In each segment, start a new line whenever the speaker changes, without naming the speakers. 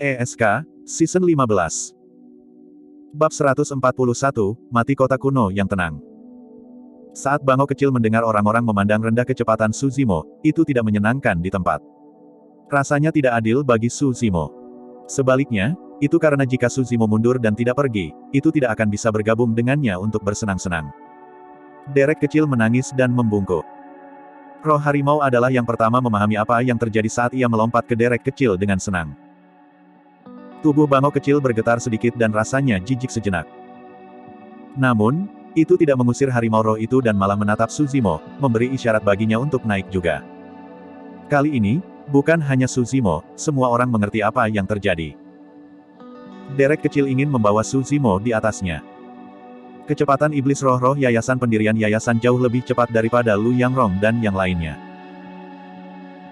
ESK, Season 15. Bab 141, Mati Kota Kuno yang Tenang. Saat Bango kecil mendengar orang-orang memandang rendah kecepatan Suzimo, itu tidak menyenangkan di tempat. Rasanya tidak adil bagi Suzimo. Sebaliknya, itu karena jika Suzimo mundur dan tidak pergi, itu tidak akan bisa bergabung dengannya untuk bersenang-senang. Derek kecil menangis dan membungkuk. Roh harimau adalah yang pertama memahami apa yang terjadi saat ia melompat ke Derek kecil dengan senang. Tubuh Bango kecil bergetar sedikit dan rasanya jijik sejenak. Namun, itu tidak mengusir harimau roh itu dan malah menatap Suzimo, memberi isyarat baginya untuk naik juga. Kali ini, bukan hanya Suzimo, semua orang mengerti apa yang terjadi. Derek kecil ingin membawa Suzimo di atasnya. Kecepatan iblis roh-roh yayasan pendirian yayasan jauh lebih cepat daripada Lu Yangrong dan yang lainnya.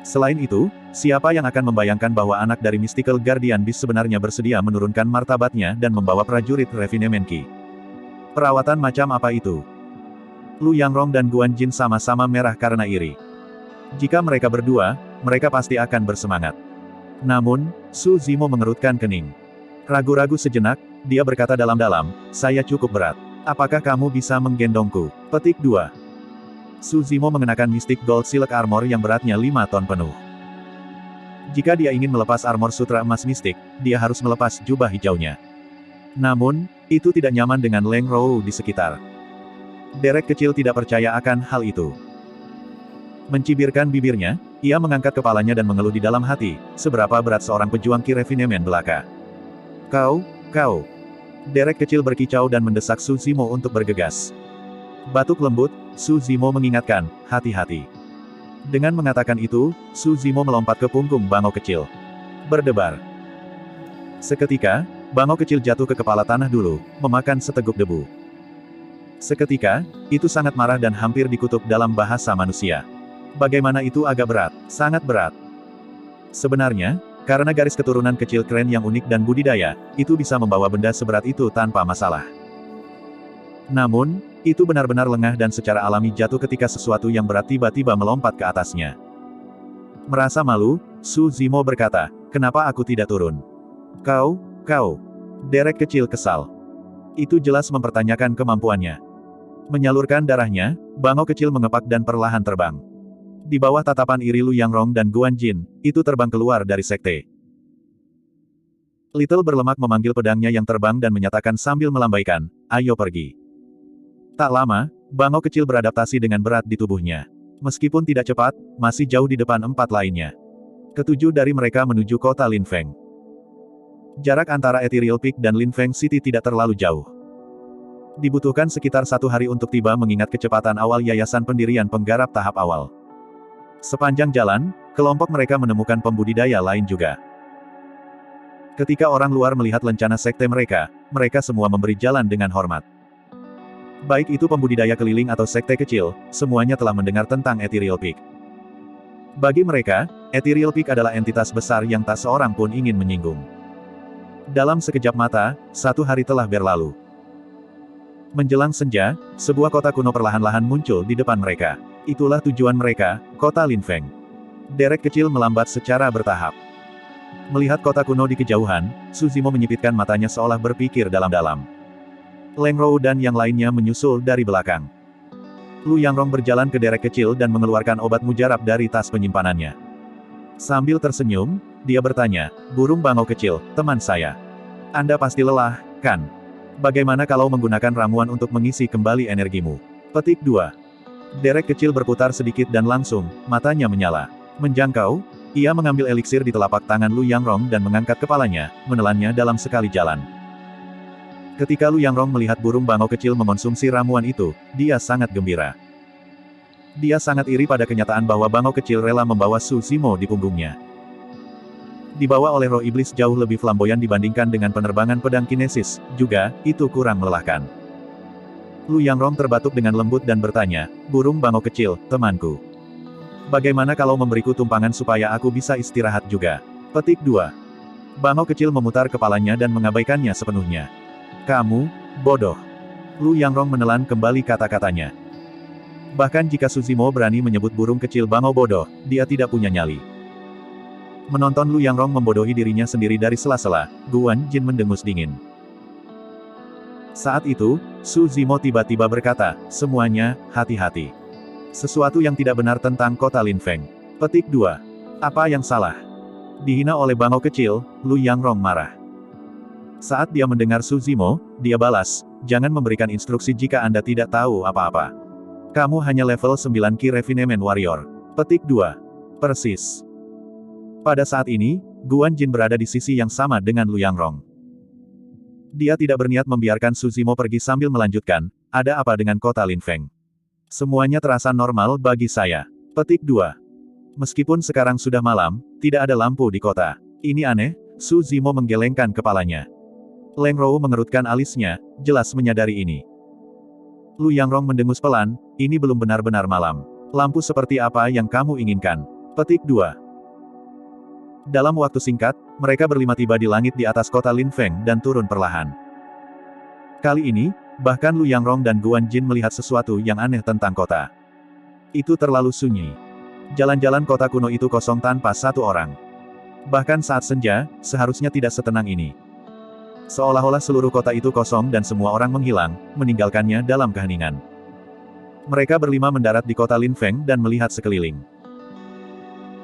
Selain itu, siapa yang akan membayangkan bahwa anak dari Mystical Guardian Beast sebenarnya bersedia menurunkan martabatnya dan membawa prajurit Refinement Ki? Perawatan macam apa itu? Lu Yangrong dan Guan Jin sama-sama merah karena iri. Jika mereka berdua, mereka pasti akan bersemangat. Namun, Suzimo mengerutkan kening. Ragu-ragu sejenak, dia berkata dalam-dalam, "Saya cukup berat. Apakah kamu bisa menggendongku?" Petik 2. Suzimo mengenakan Mystic Gold Silk Armor yang beratnya 5 ton penuh. Jika dia ingin melepas armor sutra emas mistik, dia harus melepas jubah hijaunya. Namun, itu tidak nyaman dengan Leng Rou di sekitar. Derek kecil tidak percaya akan hal itu. Mencibirkan bibirnya, ia mengangkat kepalanya dan mengeluh di dalam hati, seberapa berat seorang pejuang Ki Refinement belaka. Kau. Derek kecil berkicau dan mendesak Suzimo untuk bergegas. Batuk lembut, Suzimo mengingatkan, hati-hati. Dengan mengatakan itu, Suzimo melompat ke punggung Bango kecil. Berdebar. Seketika, Bango kecil jatuh ke kepala tanah dulu, memakan seteguk debu. Seketika, itu sangat marah dan hampir dikutuk dalam bahasa manusia. Bagaimana itu agak berat, sangat berat. Sebenarnya, karena garis keturunan kecil keren yang unik dan budidaya, itu bisa membawa benda seberat itu tanpa masalah. Namun, itu benar-benar lengah dan secara alami jatuh ketika sesuatu yang berat tiba-tiba melompat ke atasnya. Merasa malu, Suzimo berkata, "Kenapa aku tidak turun?" Kau. Derek kecil kesal. Itu jelas mempertanyakan kemampuannya. Menyalurkan darahnya, Bango kecil mengepak dan perlahan terbang. Di bawah tatapan iri Lu Yangrong dan Guan Jin, itu terbang keluar dari sekte. Little berlemak memanggil pedangnya yang terbang dan menyatakan sambil melambaikan, "Ayo pergi." Tak lama, Bango kecil beradaptasi dengan berat di tubuhnya. Meskipun tidak cepat, masih jauh di depan 4 lainnya. Ketujuh dari mereka menuju kota Linfeng. Jarak antara Ethereal Peak dan Linfeng City tidak terlalu jauh. Dibutuhkan sekitar 1 hari untuk tiba mengingat kecepatan awal yayasan pendirian penggarap tahap awal. Sepanjang jalan, kelompok mereka menemukan pembudidaya lain juga. Ketika orang luar melihat lencana sekte mereka, mereka semua memberi jalan dengan hormat. Baik itu pembudidaya keliling atau sekte kecil, semuanya telah mendengar tentang Ethereal Peak. Bagi mereka, Ethereal Peak adalah entitas besar yang tak seorang pun ingin menyinggung. Dalam sekejap mata, 1 hari telah berlalu. Menjelang senja, sebuah kota kuno perlahan-lahan muncul di depan mereka. Itulah tujuan mereka, kota Linfeng. Derek kecil melambat secara bertahap. Melihat kota kuno di kejauhan, Suzimo menyipitkan matanya seolah berpikir dalam-dalam. Leng Rou dan yang lainnya menyusul dari belakang. Lu Yangrong berjalan ke Derek kecil dan mengeluarkan obat mujarab dari tas penyimpanannya. Sambil tersenyum, dia bertanya, "Burung Bango kecil, teman saya. Anda pasti lelah, kan? Bagaimana kalau menggunakan ramuan untuk mengisi kembali energimu?" Petik 2. Derek kecil berputar sedikit dan langsung, matanya menyala. Menjangkau, ia mengambil eliksir di telapak tangan Lu Yangrong dan mengangkat kepalanya, menelannya dalam sekali jalan. Ketika Lu Yangrong melihat burung Bango kecil mengonsumsi ramuan itu, dia sangat gembira. Dia sangat iri pada kenyataan bahwa Bango kecil rela membawa Suzimo di punggungnya. Dibawa oleh roh iblis jauh lebih flamboyan dibandingkan dengan penerbangan pedang kinesis, juga, itu kurang melelahkan. Lu Yangrong terbatuk dengan lembut dan bertanya, "Burung Bango kecil, temanku. Bagaimana kalau memberiku tumpangan supaya aku bisa istirahat juga?" Petik 2. Bango kecil memutar kepalanya dan mengabaikannya sepenuhnya. "Kamu, bodoh." Lu Yangrong menelan kembali kata-katanya. Bahkan jika Suzimo berani menyebut burung kecil Bango bodoh, dia tidak punya nyali. Menonton Lu Yangrong membodohi dirinya sendiri dari sela-sela, Guan Jin mendengus dingin. Saat itu, Su Zimo tiba-tiba berkata, semuanya, hati-hati. Sesuatu yang tidak benar tentang kota Linfeng. Petik 2. Apa yang salah? Dihina oleh bangau kecil, Lu Yangrong marah. Saat dia mendengar Su Zimo, dia balas, jangan memberikan instruksi jika Anda tidak tahu apa-apa. Kamu hanya level 9 Key Refinement Warrior. Petik 2. Persis. Pada saat ini, Guan Jin berada di sisi yang sama dengan Lu Yangrong. Dia tidak berniat membiarkan Su Zimo pergi sambil melanjutkan, ada apa dengan kota Linfeng? Semuanya terasa normal bagi saya. Petik 2. Meskipun sekarang sudah malam, tidak ada lampu di kota. Ini aneh, Su Zimo menggelengkan kepalanya. Leng Rou mengerutkan alisnya, jelas menyadari ini. Lu Yangrong mendengus pelan, ini belum benar-benar malam. Lampu seperti apa yang kamu inginkan? Petik 2. Dalam waktu singkat, mereka berlima tiba di langit di atas kota Linfeng dan turun perlahan. Kali ini, bahkan Lu Yangrong dan Guan Jin melihat sesuatu yang aneh tentang kota. Itu terlalu sunyi. Jalan-jalan kota kuno itu kosong tanpa satu orang. Bahkan saat senja, seharusnya tidak setenang ini. Seolah-olah seluruh kota itu kosong dan semua orang menghilang, meninggalkannya dalam keheningan. Mereka berlima mendarat di kota Linfeng dan melihat sekeliling.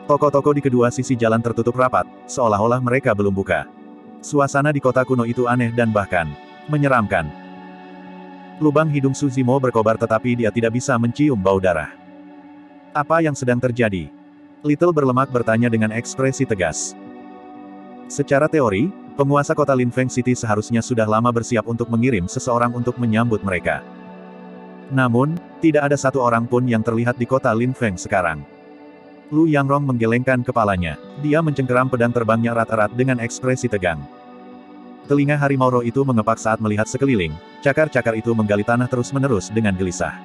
Toko-toko di kedua sisi jalan tertutup rapat, seolah-olah mereka belum buka. Suasana di kota kuno itu aneh dan bahkan menyeramkan. Lubang hidung Su Zimo berkobar tetapi dia tidak bisa mencium bau darah. Apa yang sedang terjadi? Little berlemak bertanya dengan ekspresi tegas. Secara teori, penguasa kota Linfeng City seharusnya sudah lama bersiap untuk mengirim seseorang untuk menyambut mereka. Namun, tidak ada satu orang pun yang terlihat di kota Linfeng sekarang. Lu Yangrong menggelengkan kepalanya. Dia mencengkeram pedang terbangnya erat-erat dengan ekspresi tegang. Telinga harimau roh itu mengepak saat melihat sekeliling, cakar-cakar itu menggali tanah terus-menerus dengan gelisah.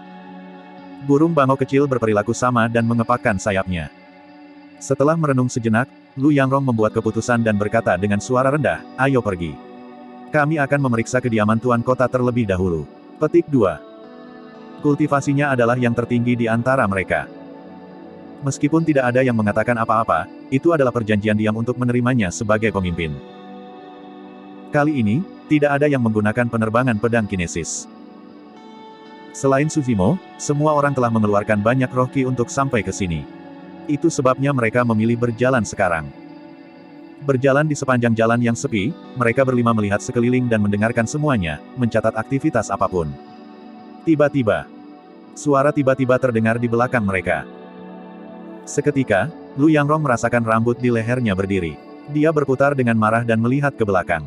Burung bangau kecil berperilaku sama dan mengepakkan sayapnya. Setelah merenung sejenak, Lu Yangrong membuat keputusan dan berkata dengan suara rendah, ayo pergi. Kami akan memeriksa kediaman tuan kota terlebih dahulu. Petik 2. Kultivasinya adalah yang tertinggi di antara mereka. Meskipun tidak ada yang mengatakan apa-apa, itu adalah perjanjian diam untuk menerimanya sebagai pemimpin. Kali ini, tidak ada yang menggunakan penerbangan pedang kinesis. Selain Su Zimo, semua orang telah mengeluarkan banyak roh ki untuk sampai ke sini. Itu sebabnya mereka memilih berjalan sekarang. Berjalan di sepanjang jalan yang sepi, mereka berlima melihat sekeliling dan mendengarkan semuanya, mencatat aktivitas apapun. Tiba-tiba, suara tiba-tiba terdengar di belakang mereka. Seketika, Lu Yangrong merasakan rambut di lehernya berdiri. Dia berputar dengan marah dan melihat ke belakang.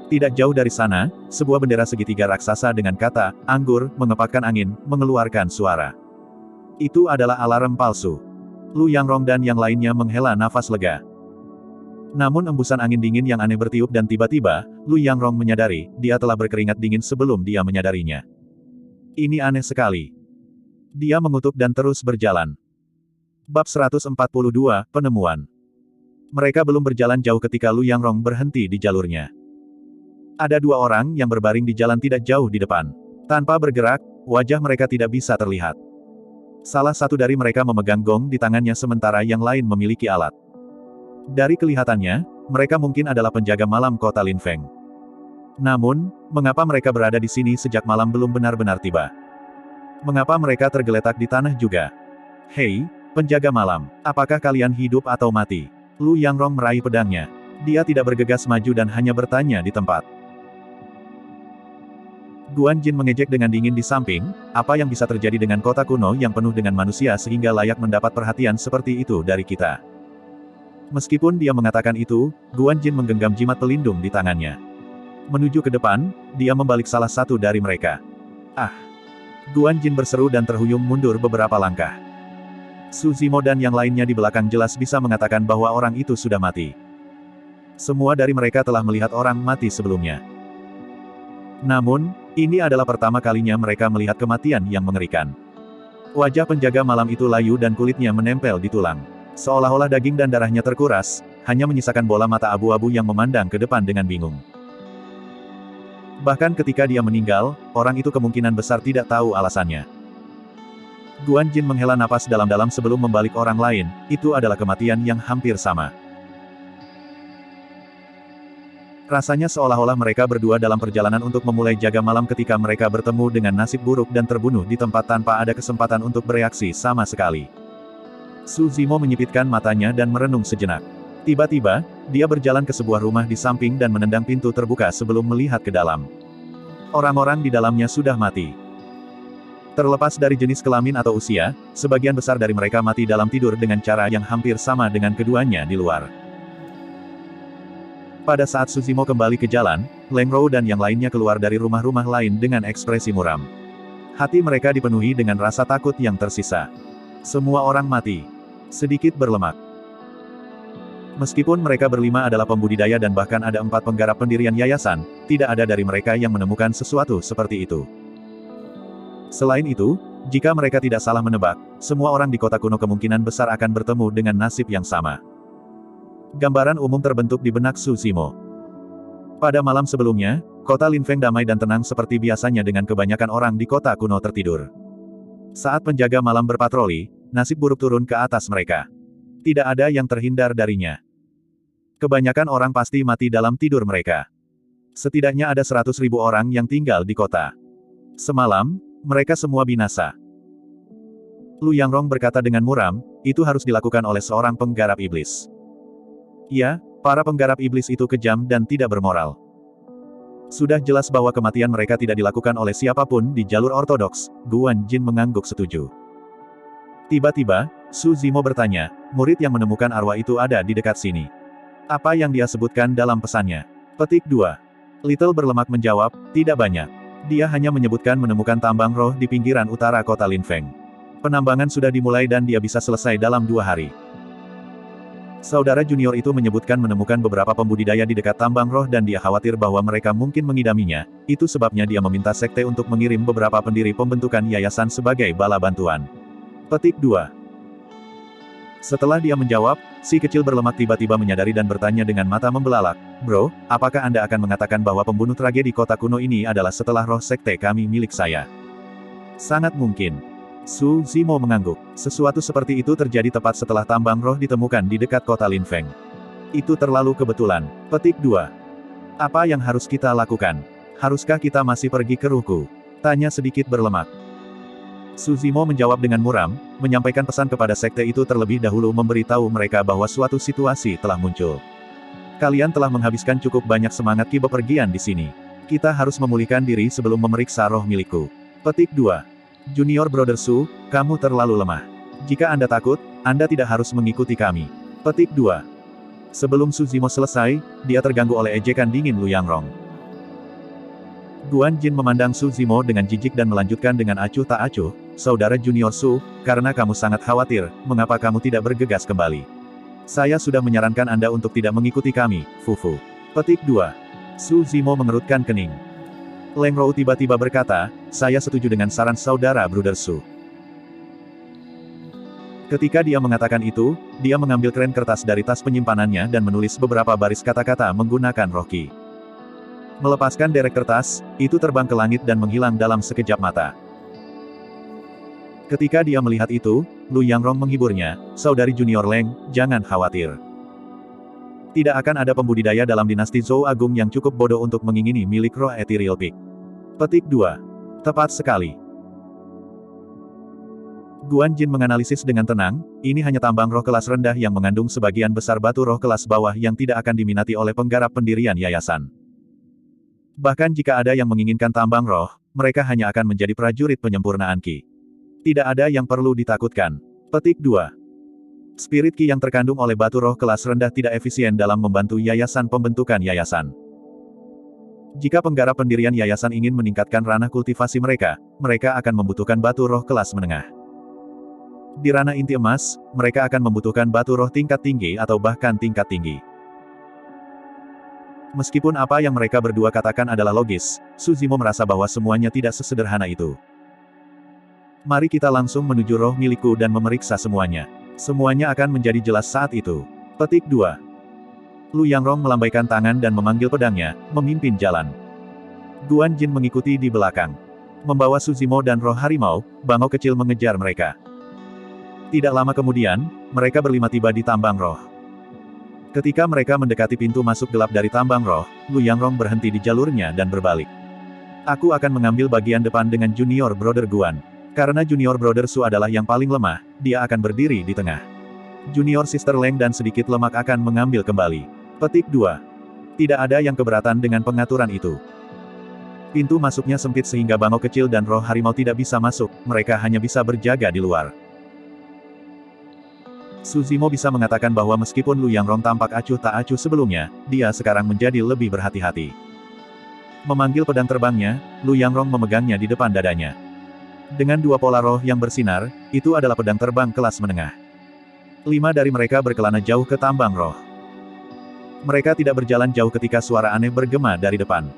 Tidak jauh dari sana, sebuah bendera segitiga raksasa dengan kata, anggur, mengepakkan angin, mengeluarkan suara. Itu adalah alarm palsu. Lu Yangrong dan yang lainnya menghela nafas lega. Namun embusan angin dingin yang aneh bertiup dan tiba-tiba, Lu Yangrong menyadari, dia telah berkeringat dingin sebelum dia menyadarinya. Ini aneh sekali. Dia mengutuk dan terus berjalan. Bab 142, Penemuan. Mereka belum berjalan jauh ketika Lu Yangrong berhenti di jalurnya. Ada dua orang yang berbaring di jalan tidak jauh di depan. Tanpa bergerak, wajah mereka tidak bisa terlihat. Salah satu dari mereka memegang gong di tangannya sementara yang lain memiliki alat. Dari kelihatannya, mereka mungkin adalah penjaga malam kota Linfeng. Namun, mengapa mereka berada di sini sejak malam belum benar-benar tiba? Mengapa mereka tergeletak di tanah juga? Hei, penjaga malam, apakah kalian hidup atau mati? Lu Yangrong meraih pedangnya. Dia tidak bergegas maju dan hanya bertanya di tempat. Guan Jin mengejek dengan dingin di samping, apa yang bisa terjadi dengan kota kuno yang penuh dengan manusia sehingga layak mendapat perhatian seperti itu dari kita. Meskipun dia mengatakan itu, Guan Jin menggenggam jimat pelindung di tangannya. Menuju ke depan, dia membalik salah satu dari mereka. Ah! Guan Jin berseru dan terhuyung mundur beberapa langkah. Su Zimo dan yang lainnya di belakang jelas bisa mengatakan bahwa orang itu sudah mati. Semua dari mereka telah melihat orang mati sebelumnya. Namun, ini adalah pertama kalinya mereka melihat kematian yang mengerikan. Wajah penjaga malam itu layu dan kulitnya menempel di tulang. Seolah-olah daging dan darahnya terkuras, hanya menyisakan bola mata abu-abu yang memandang ke depan dengan bingung. Bahkan ketika dia meninggal, orang itu kemungkinan besar tidak tahu alasannya. Guan Jin menghela napas dalam-dalam sebelum membalik orang lain, itu adalah kematian yang hampir sama. Rasanya seolah-olah mereka berdua dalam perjalanan untuk memulai jaga malam ketika mereka bertemu dengan nasib buruk dan terbunuh di tempat tanpa ada kesempatan untuk bereaksi sama sekali. Su Zimo menyipitkan matanya dan merenung sejenak. Tiba-tiba, dia berjalan ke sebuah rumah di samping dan menendang pintu terbuka sebelum melihat ke dalam. Orang-orang di dalamnya sudah mati. Terlepas dari jenis kelamin atau usia, sebagian besar dari mereka mati dalam tidur dengan cara yang hampir sama dengan keduanya di luar. Pada saat Su Zimo kembali ke jalan, Leng Rou dan yang lainnya keluar dari rumah-rumah lain dengan ekspresi muram. Hati mereka dipenuhi dengan rasa takut yang tersisa. Semua orang mati. Sedikit berlemak. Meskipun mereka berlima adalah pembudidaya dan bahkan ada 4 penggarap pendirian yayasan, tidak ada dari mereka yang menemukan sesuatu seperti itu. Selain itu, jika mereka tidak salah menebak, semua orang di kota kuno kemungkinan besar akan bertemu dengan nasib yang sama. Gambaran umum terbentuk di benak Su Zimo. Pada malam sebelumnya, kota Linfeng damai dan tenang seperti biasanya dengan kebanyakan orang di kota kuno tertidur. Saat penjaga malam berpatroli, nasib buruk turun ke atas mereka. Tidak ada yang terhindar darinya. Kebanyakan orang pasti mati dalam tidur mereka. Setidaknya ada 100.000 orang yang tinggal di kota. Semalam, mereka semua binasa. Lu Yangrong berkata dengan muram, itu harus dilakukan oleh seorang penggarap iblis. Ya, para penggarap iblis itu kejam dan tidak bermoral. Sudah jelas bahwa kematian mereka tidak dilakukan oleh siapapun di jalur ortodoks, Guan Jin mengangguk setuju. Tiba-tiba, Su Zimo bertanya, murid yang menemukan arwah itu ada di dekat sini. Apa yang dia sebutkan dalam pesannya? Petik 2. Little berlemak menjawab, tidak banyak. Dia hanya menyebutkan menemukan tambang roh di pinggiran utara kota Linfeng. Penambangan sudah dimulai dan dia bisa selesai dalam 2 hari. Saudara junior itu menyebutkan menemukan beberapa pembudidaya di dekat tambang roh dan dia khawatir bahwa mereka mungkin mengidaminya, itu sebabnya dia meminta sekte untuk mengirim beberapa pendiri pembentukan yayasan sebagai bala bantuan. Petik 2. Setelah dia menjawab, si kecil berlemak tiba-tiba menyadari dan bertanya dengan mata membelalak, Bro, apakah Anda akan mengatakan bahwa pembunuh tragedi kota kuno ini adalah setelah roh sekte kami milik saya? Sangat mungkin. Su Zimo mengangguk. Sesuatu seperti itu terjadi tepat setelah tambang roh ditemukan di dekat kota Linfeng. Itu terlalu kebetulan. Petik 2. Apa yang harus kita lakukan? Haruskah kita masih pergi ke Ruku? Tanya sedikit berlemak. Su Zimo menjawab dengan muram, menyampaikan pesan kepada sekte itu terlebih dahulu memberitahu mereka bahwa suatu situasi telah muncul. Kalian telah menghabiskan cukup banyak semangat ki bepergian di sini. Kita harus memulihkan diri sebelum memeriksa roh milikku. Petik 2. Junior Brother Su, kamu terlalu lemah. Jika Anda takut, Anda tidak harus mengikuti kami. Petik 2. Sebelum Su Zimo selesai, dia terganggu oleh ejekan dingin Lu Yangrong. Guan Jin memandang Su Zimo dengan jijik dan melanjutkan dengan acuh tak acuh, Saudara Junior Su, karena kamu sangat khawatir, mengapa kamu tidak bergegas kembali? Saya sudah menyarankan Anda untuk tidak mengikuti kami, Fufu. Petik 2. Su Zimo mengerutkan kening. Leng Rou tiba-tiba berkata, saya setuju dengan saran saudara Brother Su. Ketika dia mengatakan itu, dia mengambil kren kertas dari tas penyimpanannya dan menulis beberapa baris kata-kata menggunakan roh ki. Melepaskan derek kertas, itu terbang ke langit dan menghilang dalam sekejap mata. Ketika dia melihat itu, Lu Yangrong menghiburnya, Saudari Junior Leng, jangan khawatir. Tidak akan ada pembudidaya dalam dinasti Zhou Agung yang cukup bodoh untuk mengingini milik roh Ethereal Peak. Petik 2. Tepat sekali. Guan Jin menganalisis dengan tenang, ini hanya tambang roh kelas rendah yang mengandung sebagian besar batu roh kelas bawah yang tidak akan diminati oleh penggarap pendirian yayasan. Bahkan jika ada yang menginginkan tambang roh, mereka hanya akan menjadi prajurit penyempurnaan ki. Tidak ada yang perlu ditakutkan. Petik 2. Spirit ki yang terkandung oleh batu roh kelas rendah tidak efisien dalam membantu yayasan pembentukan yayasan. Jika penggarap pendirian yayasan ingin meningkatkan ranah kultivasi mereka, mereka akan membutuhkan batu roh kelas menengah. Di ranah inti emas, mereka akan membutuhkan batu roh tingkat tinggi atau bahkan tingkat tinggi. Meskipun apa yang mereka berdua katakan adalah logis, Su Zimo merasa bahwa semuanya tidak sesederhana itu. Mari kita langsung menuju roh milikku dan memeriksa semuanya. Semuanya akan menjadi jelas saat itu. Petik 2. Lu Yangrong melambaikan tangan dan memanggil pedangnya, memimpin jalan. Guan Jin mengikuti di belakang. Membawa Suzimo dan roh harimau, bangau kecil mengejar mereka. Tidak lama kemudian, mereka berlima tiba di tambang roh. Ketika mereka mendekati pintu masuk gelap dari tambang roh, Lu Yangrong berhenti di jalurnya dan berbalik. Aku akan mengambil bagian depan dengan Junior Brother Guan. Karena Junior Brother Su adalah yang paling lemah, dia akan berdiri di tengah. Junior Sister Leng dan sedikit lemak akan mengambil kembali. Petik 2. Tidak ada yang keberatan dengan pengaturan itu. Pintu masuknya sempit sehingga bangau kecil dan roh harimau tidak bisa masuk, mereka hanya bisa berjaga di luar. Suzimo bisa mengatakan bahwa meskipun Lu Yangrong tampak acuh tak acuh sebelumnya, dia sekarang menjadi lebih berhati-hati. Memanggil pedang terbangnya, Lu Yangrong memegangnya di depan dadanya. Dengan dua pola roh yang bersinar, itu adalah pedang terbang kelas menengah. 5 dari mereka berkelana jauh ke tambang roh. Mereka tidak berjalan jauh ketika suara aneh bergema dari depan.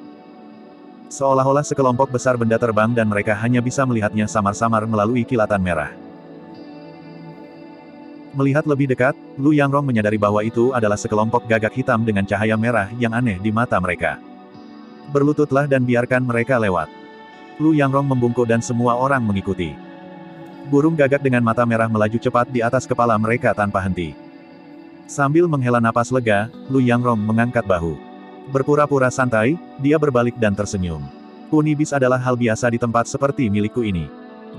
Seolah-olah sekelompok besar benda terbang dan mereka hanya bisa melihatnya samar-samar melalui kilatan merah. Melihat lebih dekat, Lu Yangrong menyadari bahwa itu adalah sekelompok gagak hitam dengan cahaya merah yang aneh di mata mereka. Berlututlah dan biarkan mereka lewat. Lu Yangrong membungkuk dan semua orang mengikuti. Burung gagak dengan mata merah melaju cepat di atas kepala mereka tanpa henti. Sambil menghela napas lega, Lu Yangrong mengangkat bahu. Berpura-pura santai, dia berbalik dan tersenyum. Unibis adalah hal biasa di tempat seperti milikku ini.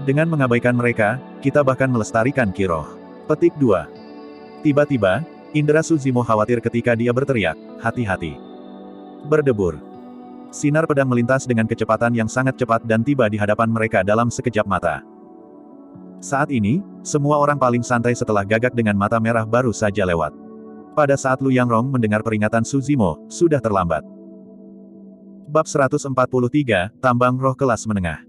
Dengan mengabaikan mereka, kita bahkan melestarikan Kiroh. Petik 2. Tiba-tiba, indera Suzimo khawatir ketika dia berteriak, hati-hati. Berdebur. Sinar pedang melintas dengan kecepatan yang sangat cepat dan tiba di hadapan mereka dalam sekejap mata. Saat ini, semua orang paling santai setelah gagak dengan mata merah baru saja lewat. Pada saat Lu Yangrong mendengar peringatan Suzimo, sudah terlambat. Bab 143, Tambang Roh Kelas Menengah.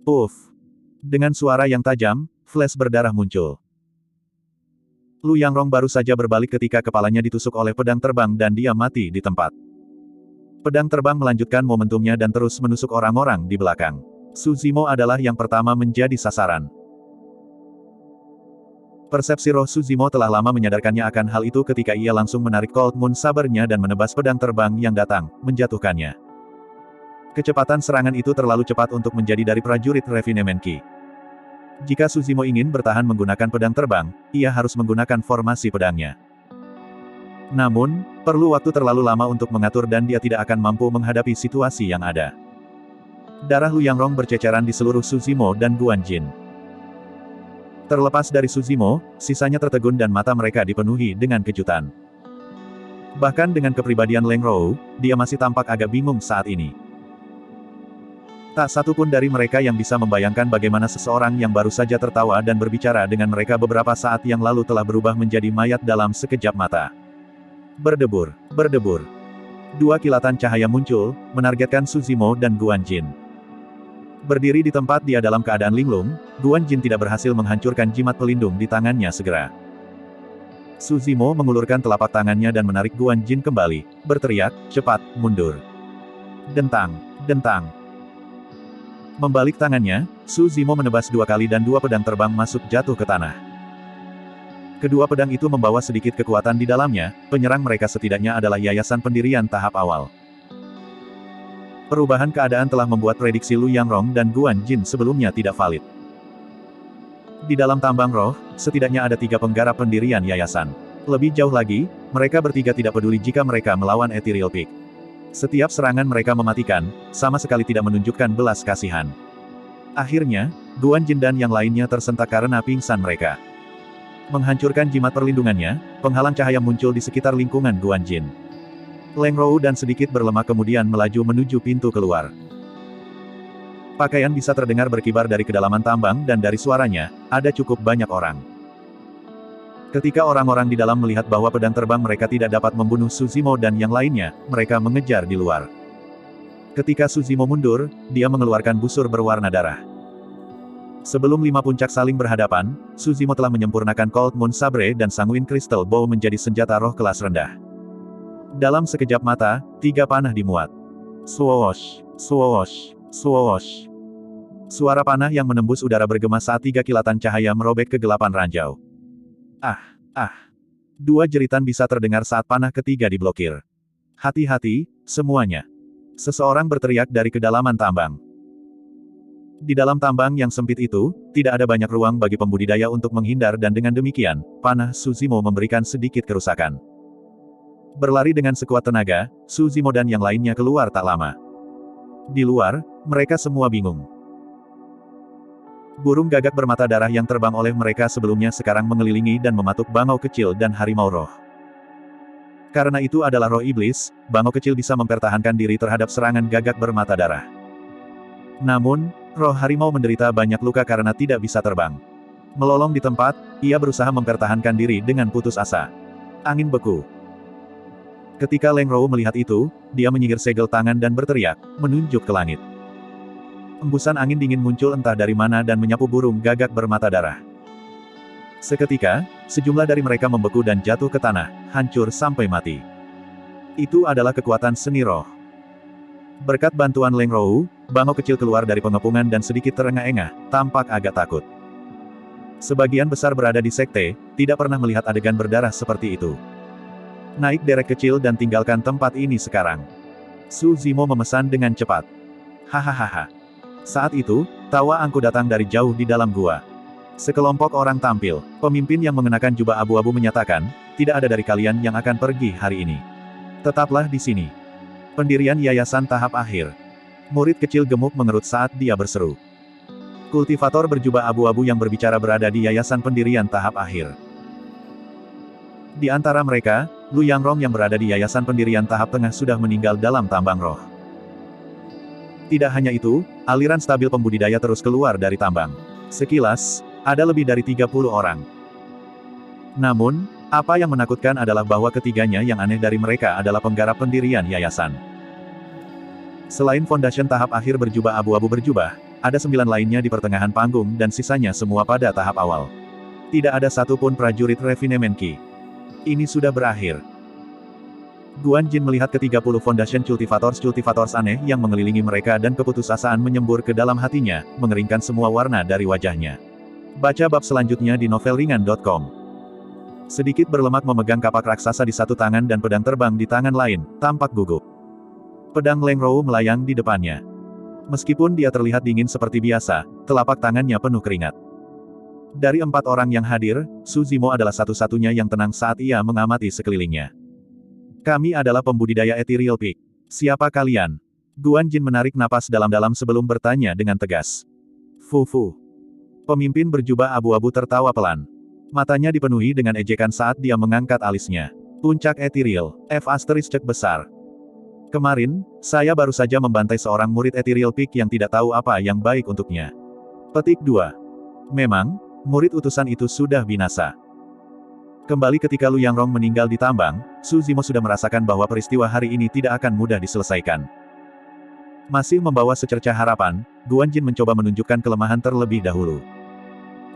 Uff. Dengan suara yang tajam, flash berdarah muncul. Lu Yangrong baru saja berbalik ketika kepalanya ditusuk oleh pedang terbang dan dia mati di tempat. Pedang terbang melanjutkan momentumnya dan terus menusuk orang-orang di belakang. Suzimo adalah yang pertama menjadi sasaran. Persepsi roh Suzimo telah lama menyadarkannya akan hal itu ketika ia langsung menarik Cold Moon Saber-nya dan menebas pedang terbang yang datang, menjatuhkannya. Kecepatan serangan itu terlalu cepat untuk menjadi dari prajurit Refinement Ki. Jika Suzimo ingin bertahan menggunakan pedang terbang, ia harus menggunakan formasi pedangnya. Namun, perlu waktu terlalu lama untuk mengatur dan dia tidak akan mampu menghadapi situasi yang ada. Darah Lu Yangrong berceceran di seluruh Suzimo dan Guan Jin. Terlepas dari Suzimo, sisanya tertegun dan mata mereka dipenuhi dengan kejutan. Bahkan dengan kepribadian Leng Rou, dia masih tampak agak bingung saat ini. Tak satu pun dari mereka yang bisa membayangkan bagaimana seseorang yang baru saja tertawa dan berbicara dengan mereka beberapa saat yang lalu telah berubah menjadi mayat dalam sekejap mata. Berdebur, berdebur. Dua kilatan cahaya muncul, menargetkan Suzimo dan Guan Jin. Berdiri di tempat dia dalam keadaan linglung, Guan Jin tidak berhasil menghancurkan jimat pelindung di tangannya segera. Suzimo mengulurkan telapak tangannya dan menarik Guan Jin kembali, berteriak, cepat, mundur. Dentang, dentang. Membalik tangannya, Suzimo menebas 2 kali dan 2 pedang terbang masuk jatuh ke tanah. Kedua pedang itu membawa sedikit kekuatan di dalamnya, penyerang mereka setidaknya adalah yayasan pendirian tahap awal. Perubahan keadaan telah membuat prediksi Lu Yangrong dan Guan Jin sebelumnya tidak valid. Di dalam tambang roh, setidaknya ada 3 penggarap pendirian yayasan. Lebih jauh lagi, mereka bertiga tidak peduli jika mereka melawan Ethereal Peak. Setiap serangan mereka mematikan, sama sekali tidak menunjukkan belas kasihan. Akhirnya, Guan Jin dan yang lainnya tersentak karena pingsan mereka. Menghancurkan jimat perlindungannya, penghalang cahaya muncul di sekitar lingkungan Guan Jin. Leng Rou dan sedikit berlemah kemudian melaju menuju pintu keluar. Pakaian bisa terdengar berkibar dari kedalaman tambang dan dari suaranya, ada cukup banyak orang. Ketika orang-orang di dalam melihat bahwa pedang terbang mereka tidak dapat membunuh Suzimo dan yang lainnya, mereka mengejar di luar. Ketika Suzimo mundur, dia mengeluarkan busur berwarna darah. Sebelum 5 puncak saling berhadapan, Suzimo telah menyempurnakan Cold Moon Sabre dan Sanguine Crystal Bow menjadi senjata roh kelas rendah. Dalam sekejap mata, 3 panah dimuat. Swoosh, swoosh, swoosh. Suara panah yang menembus udara bergema saat 3 kilatan cahaya merobek kegelapan ranjau. Ah, ah. 2 jeritan bisa terdengar saat panah ketiga diblokir. Hati-hati, semuanya. Seseorang berteriak dari kedalaman tambang. Di dalam tambang yang sempit itu, tidak ada banyak ruang bagi pembudidaya untuk menghindar dan dengan demikian, panah Suzimo memberikan sedikit kerusakan. Berlari dengan sekuat tenaga, Suzimo dan yang lainnya keluar tak lama. Di luar, mereka semua bingung. Burung gagak bermata darah yang terbang oleh mereka sebelumnya sekarang mengelilingi dan mematuk bangau kecil dan harimau roh. Karena itu adalah roh iblis, bangau kecil bisa mempertahankan diri terhadap serangan gagak bermata darah. Namun, roh harimau menderita banyak luka karena tidak bisa terbang. Melolong di tempat, ia berusaha mempertahankan diri dengan putus asa. Angin beku. Ketika Leng Rou melihat itu, dia menyingkir segel tangan dan berteriak, menunjuk ke langit. Embusan angin dingin muncul entah dari mana dan menyapu burung gagak bermata darah. Seketika, sejumlah dari mereka membeku dan jatuh ke tanah, hancur sampai mati. Itu adalah kekuatan seni roh. Berkat bantuan Leng Rou, bangau kecil keluar dari pengepungan dan sedikit terengah-engah, tampak agak takut. Sebagian besar berada di sekte, tidak pernah melihat adegan berdarah seperti itu. Naik derek kecil dan tinggalkan tempat ini sekarang. Suzimo memesan dengan cepat. Hahaha. Saat itu, tawa angku datang dari jauh di dalam gua. Sekelompok orang tampil. Pemimpin yang mengenakan jubah abu-abu menyatakan, tidak ada dari kalian yang akan pergi hari ini. Tetaplah di sini. Pendirian yayasan tahap akhir. Murid kecil gemuk mengerut saat dia berseru. Kultivator berjubah abu-abu yang berbicara berada di yayasan pendirian tahap akhir. Di antara mereka, Lu Yangrong yang berada di yayasan pendirian tahap tengah sudah meninggal dalam tambang roh. Tidak hanya itu, aliran stabil pembudidaya terus keluar dari tambang. Sekilas, ada lebih dari 30 orang. Namun, apa yang menakutkan adalah bahwa ketiganya yang aneh dari mereka adalah penggarap pendirian yayasan. Selain Foundation tahap akhir berjubah abu-abu berjubah, ada 9 lainnya di pertengahan panggung dan sisanya semua pada tahap awal. Tidak ada satupun prajurit Refinement Ki. Ini sudah berakhir. Guan Jin melihat ke-30 Foundation Cultivators aneh yang mengelilingi mereka dan keputusasaan menyembur ke dalam hatinya, mengeringkan semua warna dari wajahnya. Baca bab selanjutnya di novelringan.com. Sedikit berlemak memegang kapak raksasa di satu tangan dan pedang terbang di tangan lain, tampak gugup. Pedang Leng Rou melayang di depannya. Meskipun dia terlihat dingin seperti biasa, telapak tangannya penuh keringat. Dari 4 orang yang hadir, Suzimo adalah satu-satunya yang tenang saat ia mengamati sekelilingnya. Kami adalah pembudidaya Ethereal Peak. Siapa kalian? Guan Jin menarik napas dalam-dalam sebelum bertanya dengan tegas. Fu. Pemimpin berjubah abu-abu tertawa pelan. Matanya dipenuhi dengan ejekan saat dia mengangkat alisnya. Puncak Ethereal, F** besar. Kemarin, saya baru saja membantai seorang murid Ethereal Peak yang tidak tahu apa yang baik untuknya. Petik 2. Memang, murid utusan itu sudah binasa. Kembali ketika Lu Yangrong meninggal di tambang, Suzimo sudah merasakan bahwa peristiwa hari ini tidak akan mudah diselesaikan. Masih membawa secercah harapan, Guan Jin mencoba menunjukkan kelemahan terlebih dahulu.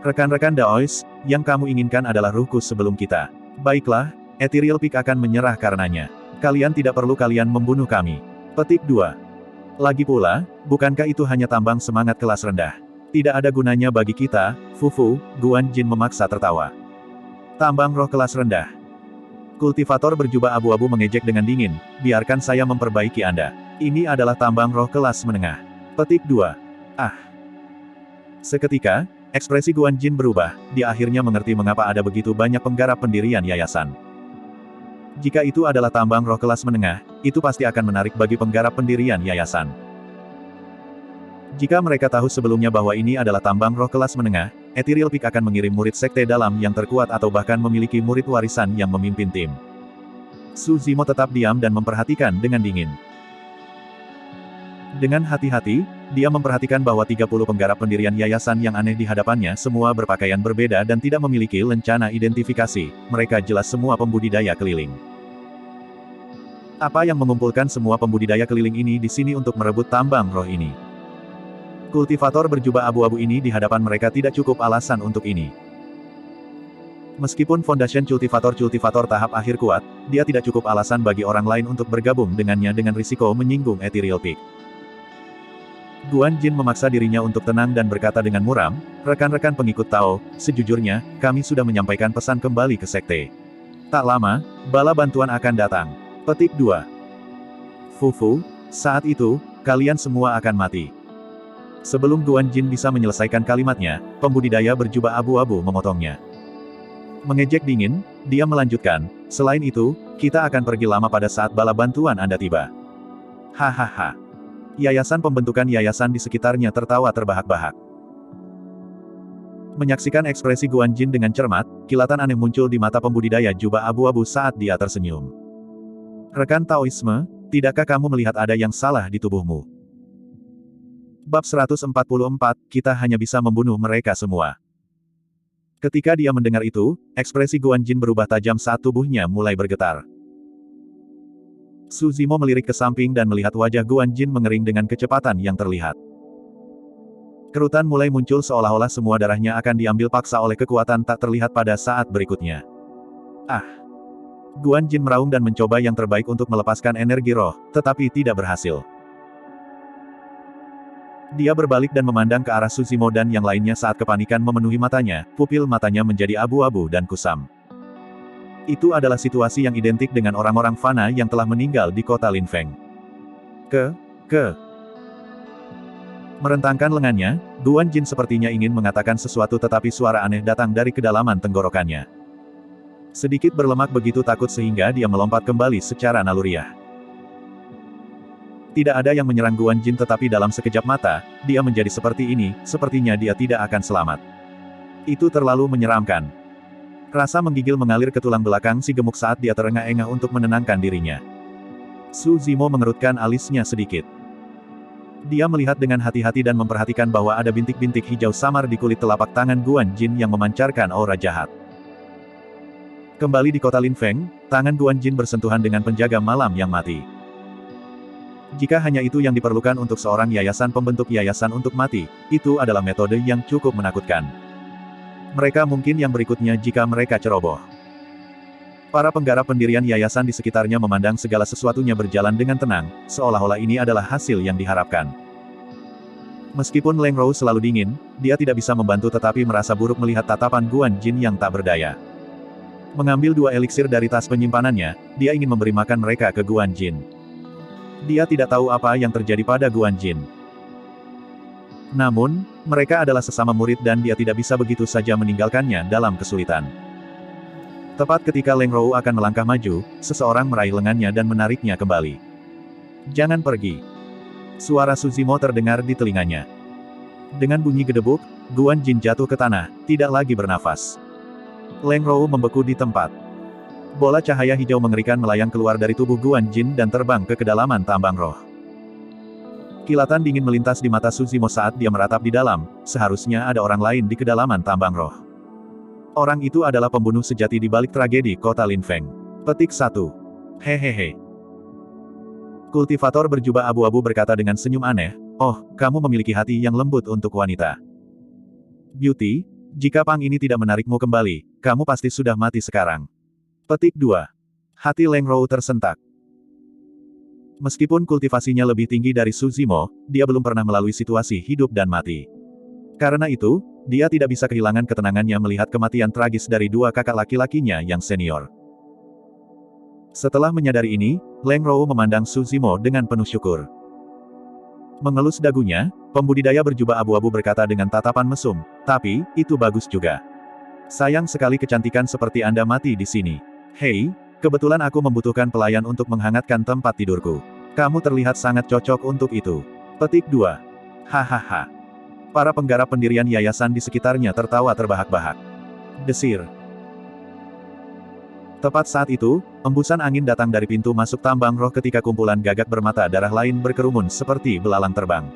Rekan-rekan Daois, yang kamu inginkan adalah ruhku sebelum kita. Baiklah, Ethereal Peak akan menyerah karenanya. Kalian tidak perlu kalian membunuh kami. Petik 2. Lagi pula, bukankah itu hanya tambang semangat kelas rendah? Tidak ada gunanya bagi kita, Fufu, Guan Jin memaksa tertawa. Tambang roh kelas rendah. Kultivator berjubah abu-abu mengejek dengan dingin, biarkan saya memperbaiki Anda. Ini adalah tambang roh kelas menengah. Petik 2. Ah. Seketika, ekspresi Guan Jin berubah, dia akhirnya mengerti mengapa ada begitu banyak penggarap pendirian yayasan. Jika itu adalah tambang roh kelas menengah, itu pasti akan menarik bagi penggarap pendirian yayasan. Jika mereka tahu sebelumnya bahwa ini adalah tambang roh kelas menengah, Ethereal Peak akan mengirim murid sekte dalam yang terkuat atau bahkan memiliki murid warisan yang memimpin tim. Suzimo tetap diam dan memperhatikan dengan dingin. Dengan hati-hati, dia memperhatikan bahwa 30 penggarap pendirian yayasan yang aneh di hadapannya semua berpakaian berbeda dan tidak memiliki lencana identifikasi, mereka jelas semua pembudidaya keliling. Apa yang mengumpulkan semua pembudidaya keliling ini di sini untuk merebut tambang roh ini? Kultivator berjubah abu-abu ini di hadapan mereka tidak cukup alasan untuk ini. Meskipun Foundation Cultivator tahap akhir kuat, dia tidak cukup alasan bagi orang lain untuk bergabung dengannya dengan risiko menyinggung Ethereal Peak. Guan Jin memaksa dirinya untuk tenang dan berkata dengan muram, rekan-rekan pengikut Tao, sejujurnya, kami sudah menyampaikan pesan kembali ke sekte. Tak lama, bala bantuan akan datang. Petik 2. Fufu, saat itu, kalian semua akan mati. Sebelum Guan Jin bisa menyelesaikan kalimatnya, pembudidaya berjubah abu-abu memotongnya. Mengejek dingin, dia melanjutkan, selain itu, kita akan pergi lama pada saat bala bantuan Anda tiba. Hahaha. Yayasan pembentukan yayasan di sekitarnya tertawa terbahak-bahak. Menyaksikan ekspresi Guan Jin dengan cermat, kilatan aneh muncul di mata pembudidaya jubah abu-abu saat dia tersenyum. Rekan Taoisme, tidakkah kamu melihat ada yang salah di tubuhmu? Bab 144, kita hanya bisa membunuh mereka semua. Ketika dia mendengar itu, ekspresi Guan Jin berubah tajam saat tubuhnya mulai bergetar. Su Zimo melirik ke samping dan melihat wajah Guan Jin mengering dengan kecepatan yang terlihat. Kerutan mulai muncul seolah-olah semua darahnya akan diambil paksa oleh kekuatan tak terlihat pada saat berikutnya. Ah! Guan Jin meraung dan mencoba yang terbaik untuk melepaskan energi roh, tetapi tidak berhasil. Dia berbalik dan memandang ke arah Su Zimo dan yang lainnya saat kepanikan memenuhi matanya, pupil matanya menjadi abu-abu dan kusam. Itu adalah situasi yang identik dengan orang-orang fana yang telah meninggal di kota Linfeng. Merentangkan lengannya, Guan Jin sepertinya ingin mengatakan sesuatu tetapi suara aneh datang dari kedalaman tenggorokannya. Sedikit berlemak begitu takut sehingga dia melompat kembali secara naluriah. Tidak ada yang menyerang Guan Jin tetapi dalam sekejap mata, dia menjadi seperti ini, sepertinya dia tidak akan selamat. Itu terlalu menyeramkan. Rasa menggigil mengalir ke tulang belakang si gemuk saat dia terengah-engah untuk menenangkan dirinya. Su Zimo mengerutkan alisnya sedikit. Dia melihat dengan hati-hati dan memperhatikan bahwa ada bintik-bintik hijau samar di kulit telapak tangan Guan Jin yang memancarkan aura jahat. Kembali di kota Linfeng, tangan Guan Jin bersentuhan dengan penjaga malam yang mati. Jika hanya itu yang diperlukan untuk seorang yayasan pembentuk yayasan untuk mati, itu adalah metode yang cukup menakutkan. Mereka mungkin yang berikutnya jika mereka ceroboh. Para penggarap pendirian yayasan di sekitarnya memandang segala sesuatunya berjalan dengan tenang, seolah-olah ini adalah hasil yang diharapkan. Meskipun Leng Rou selalu dingin, dia tidak bisa membantu tetapi merasa buruk melihat tatapan Guan Jin yang tak berdaya. Mengambil 2 eliksir dari tas penyimpanannya, dia ingin memberi makan mereka ke Guan Jin. Dia tidak tahu apa yang terjadi pada Guan Jin. Namun, mereka adalah sesama murid dan dia tidak bisa begitu saja meninggalkannya dalam kesulitan. Tepat ketika Leng Rou akan melangkah maju, seseorang meraih lengannya dan menariknya kembali. Jangan pergi. Suara Su Zimo terdengar di telinganya. Dengan bunyi gedebuk, Guan Jin jatuh ke tanah, tidak lagi bernafas. Leng Rou membeku di tempat. Bola cahaya hijau mengerikan melayang keluar dari tubuh Guan Jin dan terbang ke kedalaman tambang roh. Kilatan dingin melintas di mata Su Zimo saat dia meratap di dalam, seharusnya ada orang lain di kedalaman tambang roh. Orang itu adalah pembunuh sejati di balik tragedi kota Linfeng. Petik 1. Hehehe. Kultivator berjubah abu-abu berkata dengan senyum aneh, oh, kamu memiliki hati yang lembut untuk wanita. Beauty, jika pang ini tidak menarikmu kembali, kamu pasti sudah mati sekarang. Petik 2. Hati Leng Rou tersentak. Meskipun kultivasinya lebih tinggi dari Su Zimo, dia belum pernah melalui situasi hidup dan mati. Karena itu, dia tidak bisa kehilangan ketenangannya melihat kematian tragis dari 2 kakak laki-lakinya yang senior. Setelah menyadari ini, Leng Rou memandang Su Zimo dengan penuh syukur. Mengelus dagunya, pembudidaya berjubah abu-abu berkata dengan tatapan mesum, tapi, itu bagus juga. Sayang sekali kecantikan seperti Anda mati di sini. Hei, kebetulan aku membutuhkan pelayan untuk menghangatkan tempat tidurku. Kamu terlihat sangat cocok untuk itu. Petik 2. Hahaha. Para penggarap pendirian yayasan di sekitarnya tertawa terbahak-bahak. Desir. Tepat saat itu, embusan angin datang dari pintu masuk tambang roh ketika kumpulan gagak bermata darah lain berkerumun seperti belalang terbang.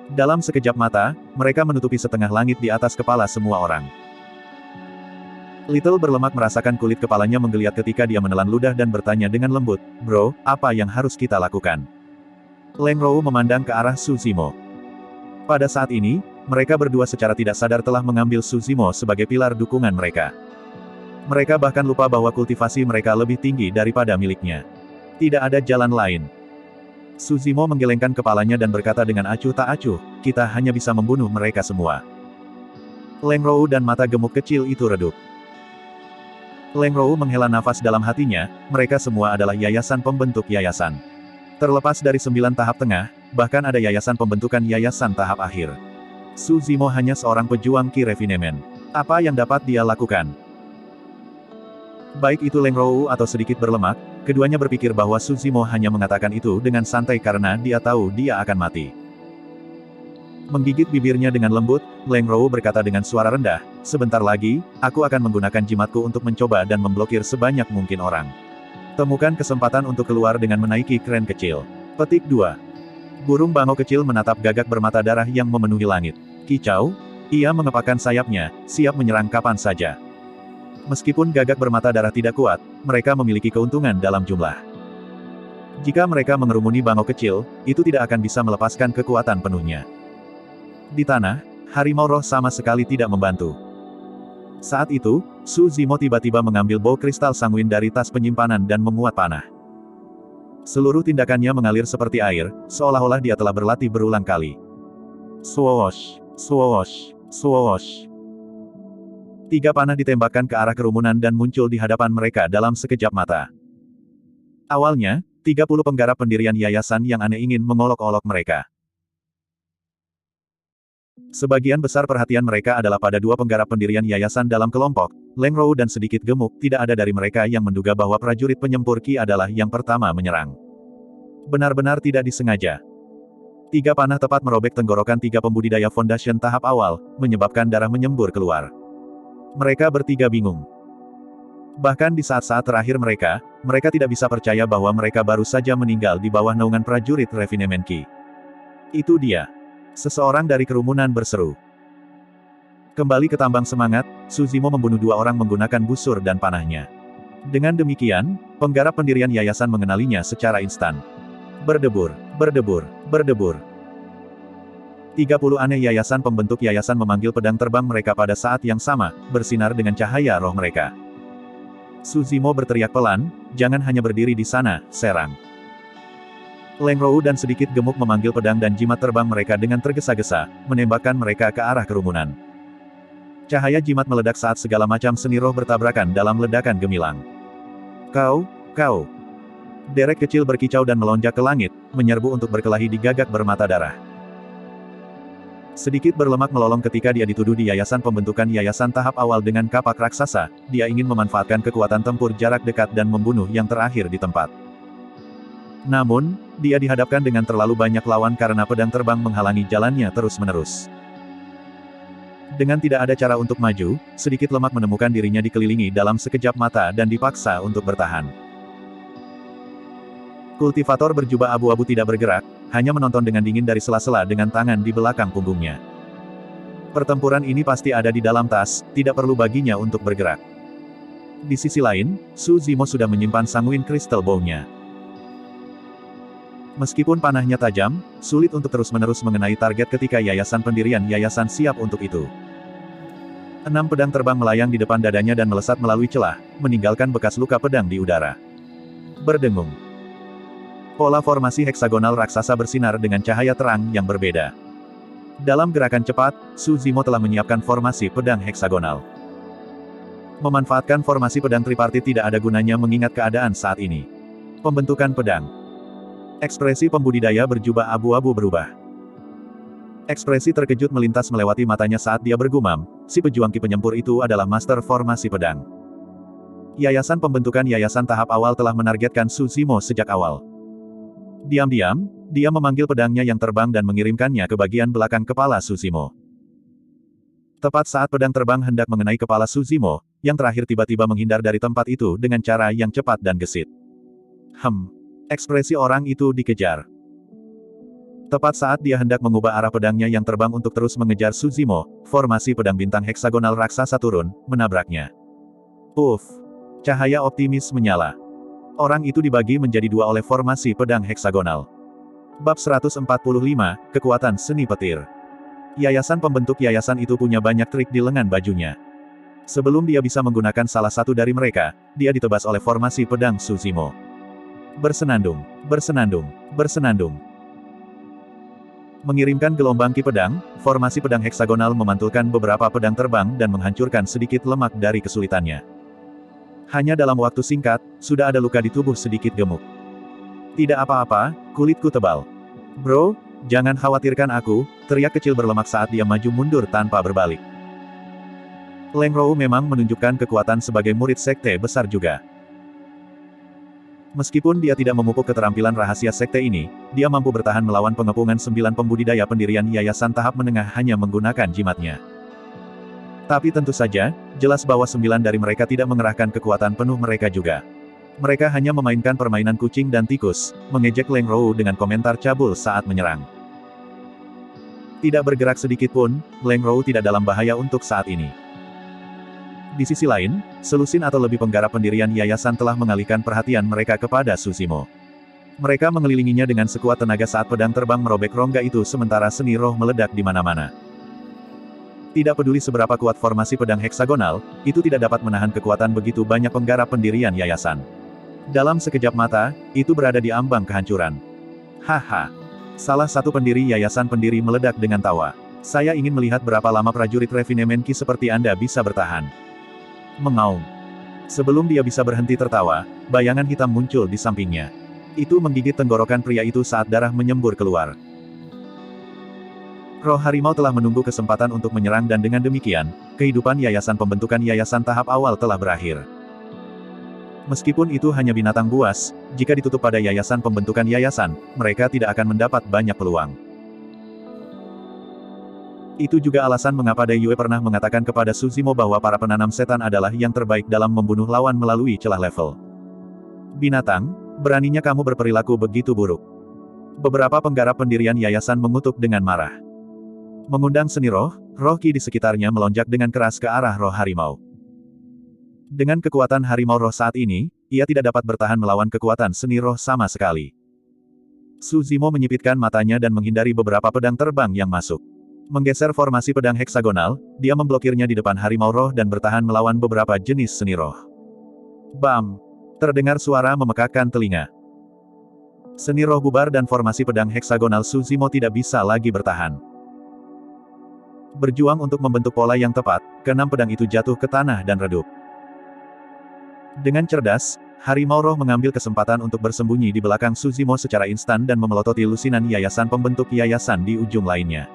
Dalam sekejap mata, mereka menutupi setengah langit di atas kepala semua orang. Little berlemak merasakan kulit kepalanya menggeliat ketika dia menelan ludah dan bertanya dengan lembut, bro, apa yang harus kita lakukan? Leng Rou memandang ke arah Su Zimo. Pada saat ini, mereka berdua secara tidak sadar telah mengambil Su Zimo sebagai pilar dukungan mereka. Mereka bahkan lupa bahwa kultivasi mereka lebih tinggi daripada miliknya. Tidak ada jalan lain. Su Zimo menggelengkan kepalanya dan berkata dengan acuh tak acuh, kita hanya bisa membunuh mereka semua. Leng Rou dan mata gemuk kecil itu redup. Leng Rou menghela nafas dalam hatinya, mereka semua adalah yayasan pembentuk yayasan. Terlepas dari 9 tahap tengah, bahkan ada yayasan pembentukan yayasan tahap akhir. Su Zimo hanya seorang pejuang Qi Refinement. Apa yang dapat dia lakukan? Baik itu Leng Rou atau sedikit berlemak, keduanya berpikir bahwa Su Zimo hanya mengatakan itu dengan santai karena dia tahu dia akan mati. Menggigit bibirnya dengan lembut, Leng Rou berkata dengan suara rendah, "Sebentar lagi, aku akan menggunakan jimatku untuk mencoba dan memblokir sebanyak mungkin orang. Temukan kesempatan untuk keluar dengan menaiki kren kecil." Petik 2. Burung bangau kecil menatap gagak bermata darah yang memenuhi langit. Kicau, ia mengepakkan sayapnya, siap menyerang kapan saja. Meskipun gagak bermata darah tidak kuat, mereka memiliki keuntungan dalam jumlah. Jika mereka mengerumuni bangau kecil, itu tidak akan bisa melepaskan kekuatan penuhnya. Di tanah, harimau roh sama sekali tidak membantu. Saat itu, Su Zimo tiba-tiba mengambil bow kristal sanguin dari tas penyimpanan dan memuat panah. Seluruh tindakannya mengalir seperti air, seolah-olah dia telah berlatih berulang kali. Swoosh, swoosh, swoosh. 3 panah ditembakkan ke arah kerumunan dan muncul di hadapan mereka dalam sekejap mata. Awalnya, 30 penggarap pendirian yayasan yang aneh ingin mengolok-olok mereka. Sebagian besar perhatian mereka adalah pada 2 penggarap pendirian yayasan dalam kelompok, Leng Rou dan sedikit gemuk. Tidak ada dari mereka yang menduga bahwa prajurit penyempur Qi adalah yang pertama menyerang. Benar-benar tidak disengaja. 3 panah tepat merobek tenggorokan 3 pembudidaya Foundation tahap awal, menyebabkan darah menyembur keluar. Mereka bertiga bingung. Bahkan di saat-saat terakhir mereka tidak bisa percaya bahwa mereka baru saja meninggal di bawah naungan prajurit Refinement Qi. Itu dia. Seseorang dari kerumunan berseru. Kembali ke tambang semangat, Su Zimo membunuh 2 orang menggunakan busur dan panahnya. Dengan demikian, penggarap pendirian yayasan mengenalinya secara instan. Berdebur, berdebur, berdebur. 30 aneh yayasan pembentuk yayasan memanggil pedang terbang mereka pada saat yang sama, bersinar dengan cahaya roh mereka. Su Zimo berteriak pelan, "Jangan hanya berdiri di sana, serang." Leng Rou dan sedikit gemuk memanggil pedang dan jimat terbang mereka dengan tergesa-gesa, menembakkan mereka ke arah kerumunan. Cahaya jimat meledak saat segala macam seni roh bertabrakan dalam ledakan gemilang. Kau. Derek kecil berkicau dan melonjak ke langit, menyerbu untuk berkelahi di gagak bermata darah. Sedikit berlemak melolong ketika dia dituduh di yayasan pembentukan yayasan tahap awal dengan kapak raksasa, dia ingin memanfaatkan kekuatan tempur jarak dekat dan membunuh yang terakhir di tempat. Namun, dia dihadapkan dengan terlalu banyak lawan karena pedang terbang menghalangi jalannya terus-menerus. Dengan tidak ada cara untuk maju, sedikit lemak menemukan dirinya dikelilingi dalam sekejap mata dan dipaksa untuk bertahan. Kultivator berjubah abu-abu tidak bergerak, hanya menonton dengan dingin dari sela-sela dengan tangan di belakang punggungnya. Pertempuran ini pasti ada di dalam tas, tidak perlu baginya untuk bergerak. Di sisi lain, Su Zimo sudah menyimpan sanguin crystal bow-nya. Meskipun panahnya tajam, sulit untuk terus-menerus mengenai target ketika yayasan pendirian yayasan siap untuk itu. 6 pedang terbang melayang di depan dadanya dan melesat melalui celah, meninggalkan bekas luka pedang di udara. Berdengung. Pola formasi heksagonal raksasa bersinar dengan cahaya terang yang berbeda. Dalam gerakan cepat, Su Zimo telah menyiapkan formasi pedang heksagonal. Memanfaatkan formasi pedang tripartit tidak ada gunanya mengingat keadaan saat ini. Pembentukan pedang. Ekspresi pembudidaya berjubah abu-abu berubah. Ekspresi terkejut melintas melewati matanya saat dia bergumam, si pejuang Qi penyempur itu adalah master formasi pedang. Yayasan pembentukan yayasan tahap awal telah menargetkan Su Zimo sejak awal. Diam-diam, dia memanggil pedangnya yang terbang dan mengirimkannya ke bagian belakang kepala Su Zimo. Tepat saat pedang terbang hendak mengenai kepala Su Zimo, yang terakhir tiba-tiba menghindar dari tempat itu dengan cara yang cepat dan gesit. Ekspresi orang itu dikejar. Tepat saat dia hendak mengubah arah pedangnya yang terbang untuk terus mengejar Su Zimo, formasi pedang bintang heksagonal raksasa turun, menabraknya. Puff! Cahaya optimis menyala. Orang itu dibagi menjadi 2 oleh formasi pedang heksagonal. Bab 145, Kekuatan Seni Petir. Yayasan pembentuk yayasan itu punya banyak trik di lengan bajunya. Sebelum dia bisa menggunakan salah satu dari mereka, dia ditebas oleh formasi pedang Su Zimo. Bersenandung, bersenandung, bersenandung. Mengirimkan gelombang Qi pedang, formasi pedang heksagonal memantulkan beberapa pedang terbang dan menghancurkan sedikit lemak dari kesulitannya. Hanya dalam waktu singkat, sudah ada luka di tubuh sedikit gemuk. Tidak apa-apa, kulitku tebal. Bro, jangan khawatirkan aku, teriak kecil berlemak saat dia maju mundur tanpa berbalik. Leng Rou memang menunjukkan kekuatan sebagai murid sekte besar juga. Meskipun dia tidak memupuk keterampilan rahasia sekte ini, dia mampu bertahan melawan pengepungan 9 pembudidaya pendirian yayasan tahap menengah hanya menggunakan jimatnya. Tapi tentu saja, jelas bahwa 9 dari mereka tidak mengerahkan kekuatan penuh mereka juga. Mereka hanya memainkan permainan kucing dan tikus, mengejek Leng Rou dengan komentar cabul saat menyerang. Tidak bergerak sedikit pun, Leng Rou tidak dalam bahaya untuk saat ini. Di sisi lain, selusin atau lebih penggarap pendirian yayasan telah mengalihkan perhatian mereka kepada Su Zimo. Mereka mengelilinginya dengan sekuat tenaga saat pedang terbang merobek rongga itu sementara seni roh meledak di mana-mana. Tidak peduli seberapa kuat formasi pedang heksagonal, itu tidak dapat menahan kekuatan begitu banyak penggarap pendirian yayasan. Dalam sekejap mata, itu berada di ambang kehancuran. Haha. Salah satu pendiri yayasan pendiri meledak dengan tawa. Saya ingin melihat berapa lama prajurit Refinement Ki seperti Anda bisa bertahan. Mengaum. Sebelum dia bisa berhenti tertawa, bayangan hitam muncul di sampingnya. Itu menggigit tenggorokan pria itu saat darah menyembur keluar. Roh harimau telah menunggu kesempatan untuk menyerang dan dengan demikian, kehidupan yayasan pembentukan yayasan tahap awal telah berakhir. Meskipun itu hanya binatang buas, jika ditutup pada yayasan pembentukan yayasan, mereka tidak akan mendapat banyak peluang. Itu juga alasan mengapa Dai Yue pernah mengatakan kepada Su Zimo bahwa para penanam setan adalah yang terbaik dalam membunuh lawan melalui celah level. Binatang, beraninya kamu berperilaku begitu buruk. Beberapa penggarap pendirian yayasan mengutuk dengan marah. Mengundang seni roh, roh ki di sekitarnya melonjak dengan keras ke arah roh harimau. Dengan kekuatan harimau roh saat ini, ia tidak dapat bertahan melawan kekuatan seni roh sama sekali. Su Zimo menyipitkan matanya dan menghindari beberapa pedang terbang yang masuk. Menggeser formasi pedang heksagonal, dia memblokirnya di depan harimau roh dan bertahan melawan beberapa jenis seni roh. Bam! Terdengar suara memekakkan telinga. Seni roh bubar dan formasi pedang heksagonal Su Zimo tidak bisa lagi bertahan. Berjuang untuk membentuk pola yang tepat, keenam pedang itu jatuh ke tanah dan redup. Dengan cerdas, harimau roh mengambil kesempatan untuk bersembunyi di belakang Su Zimo secara instan dan memelototi lusinan yayasan pembentuk yayasan di ujung lainnya.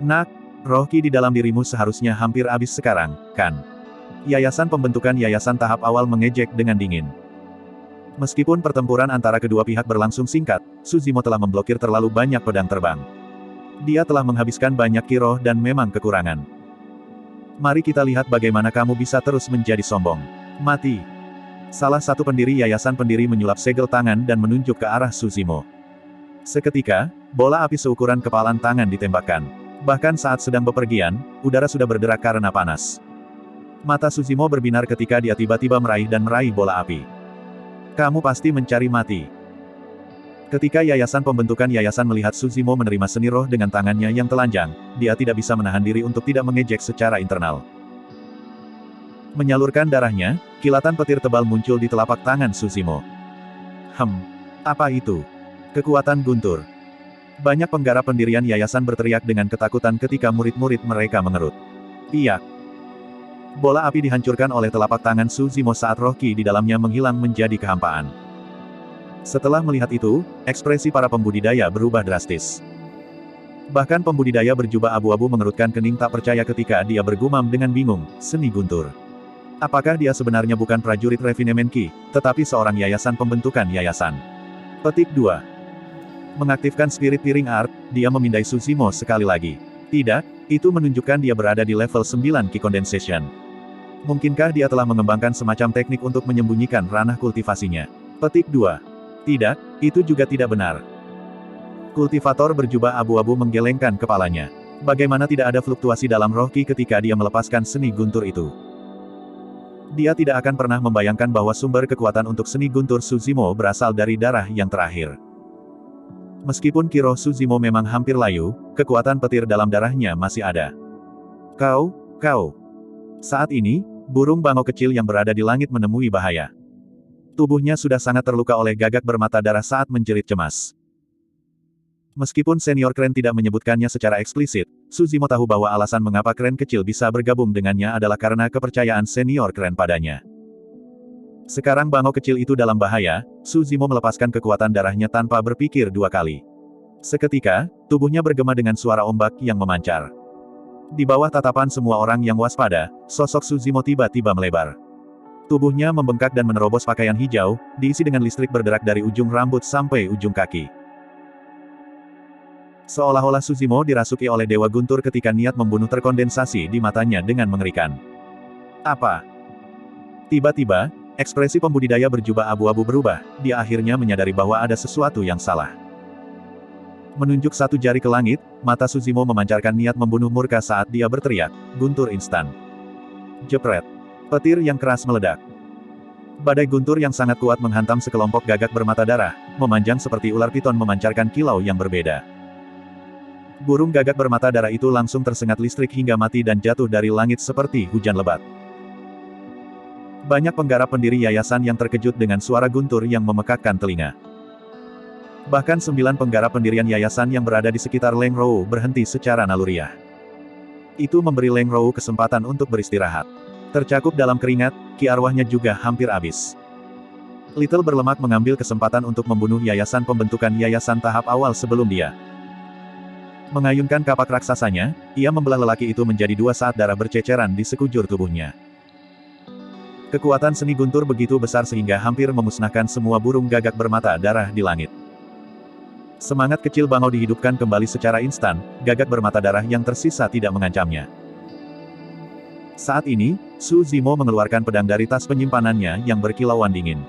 Nak, roh ki di dalam dirimu seharusnya hampir habis sekarang, kan? Yayasan pembentukan yayasan tahap awal mengejek dengan dingin. Meskipun pertempuran antara kedua pihak berlangsung singkat, Su Zimo telah memblokir terlalu banyak pedang terbang. Dia telah menghabiskan banyak ki roh dan memang kekurangan. Mari kita lihat bagaimana kamu bisa terus menjadi sombong. Mati. Salah satu pendiri yayasan pendiri menyulap segel tangan dan menunjuk ke arah Su Zimo. Seketika, bola api seukuran kepalan tangan ditembakkan. Bahkan saat sedang bepergian, udara sudah berderak karena panas. Mata Su Zimo berbinar ketika dia tiba-tiba meraih bola api. Kamu pasti mencari mati. Ketika yayasan pembentukan yayasan melihat Su Zimo menerima seni roh dengan tangannya yang telanjang, dia tidak bisa menahan diri untuk tidak mengejek secara internal. Menyalurkan darahnya, kilatan petir tebal muncul di telapak tangan Su Zimo. Apa itu? Kekuatan guntur. Banyak penggarap pendirian yayasan berteriak dengan ketakutan ketika murid-murid mereka mengerut. Piak. Bola api dihancurkan oleh telapak tangan Su Zimo saat roh ki di dalamnya menghilang menjadi kehampaan. Setelah melihat itu, ekspresi para pembudidaya berubah drastis. Bahkan pembudidaya berjubah abu-abu mengerutkan kening tak percaya ketika dia bergumam dengan bingung, seni guntur. Apakah dia sebenarnya bukan prajurit Refinement Ki, tetapi seorang yayasan pembentukan yayasan? Petik 2. Mengaktifkan spirit Tearing Art, dia memindai Su Zimo sekali lagi. Tidak, itu menunjukkan dia berada di level 9 Ki Condensation. Mungkinkah dia telah mengembangkan semacam teknik untuk menyembunyikan ranah kultivasinya? Petik 2. Tidak, itu juga tidak benar. Kultivator berjubah abu-abu menggelengkan kepalanya. Bagaimana tidak ada fluktuasi dalam roh ki ketika dia melepaskan seni guntur itu? Dia tidak akan pernah membayangkan bahwa sumber kekuatan untuk seni guntur Su Zimo berasal dari darah yang terakhir. Meskipun ki roh Su Zimo memang hampir layu, kekuatan petir dalam darahnya masih ada. Kau. Saat ini, burung bangau kecil yang berada di langit menemui bahaya. Tubuhnya sudah sangat terluka oleh gagak bermata darah saat menjerit cemas. Meskipun senior kren tidak menyebutkannya secara eksplisit, Su Zimo tahu bahwa alasan mengapa kren kecil bisa bergabung dengannya adalah karena kepercayaan senior kren padanya. Sekarang bangau kecil itu dalam bahaya, Su Zimo melepaskan kekuatan darahnya tanpa berpikir dua kali. Seketika, tubuhnya bergema dengan suara ombak yang memancar. Di bawah tatapan semua orang yang waspada, sosok Suzimo tiba-tiba melebar. Tubuhnya membengkak dan menerobos pakaian hijau, diisi dengan listrik berderak dari ujung rambut sampai ujung kaki. Seolah-olah Suzimo dirasuki oleh Dewa Guntur ketika niat membunuh terkondensasi di matanya dengan mengerikan. Apa? Tiba-tiba, ekspresi pembudidaya berjubah abu-abu berubah, dia akhirnya menyadari bahwa ada sesuatu yang salah. Menunjuk satu jari ke langit, mata Suzimo memancarkan niat membunuh murka saat dia berteriak, "Guntur instan!" Jepret! Petir yang keras meledak. Badai guntur yang sangat kuat menghantam sekelompok gagak bermata darah, memanjang seperti ular piton memancarkan kilau yang berbeda. Burung gagak bermata darah itu langsung tersengat listrik hingga mati dan jatuh dari langit seperti hujan lebat. Banyak penggarap pendiri yayasan yang terkejut dengan suara guntur yang memekakkan telinga. Bahkan 9 penggarap pendirian yayasan yang berada di sekitar Leng Rou berhenti secara naluriah. Itu memberi Leng Rou kesempatan untuk beristirahat. Tercakup dalam keringat, ki arwahnya juga hampir habis. Little berlemak mengambil kesempatan untuk membunuh yayasan pembentukan yayasan tahap awal sebelum dia mengayunkan kapak raksasanya, ia membelah lelaki itu menjadi 2 saat darah berceceran di sekujur tubuhnya. Kekuatan seni guntur begitu besar sehingga hampir memusnahkan semua burung gagak bermata darah di langit. Semangat kecil bangau dihidupkan kembali secara instan, gagak bermata darah yang tersisa tidak mengancamnya. Saat ini, Suzimo mengeluarkan pedang dari tas penyimpanannya yang berkilauan dingin.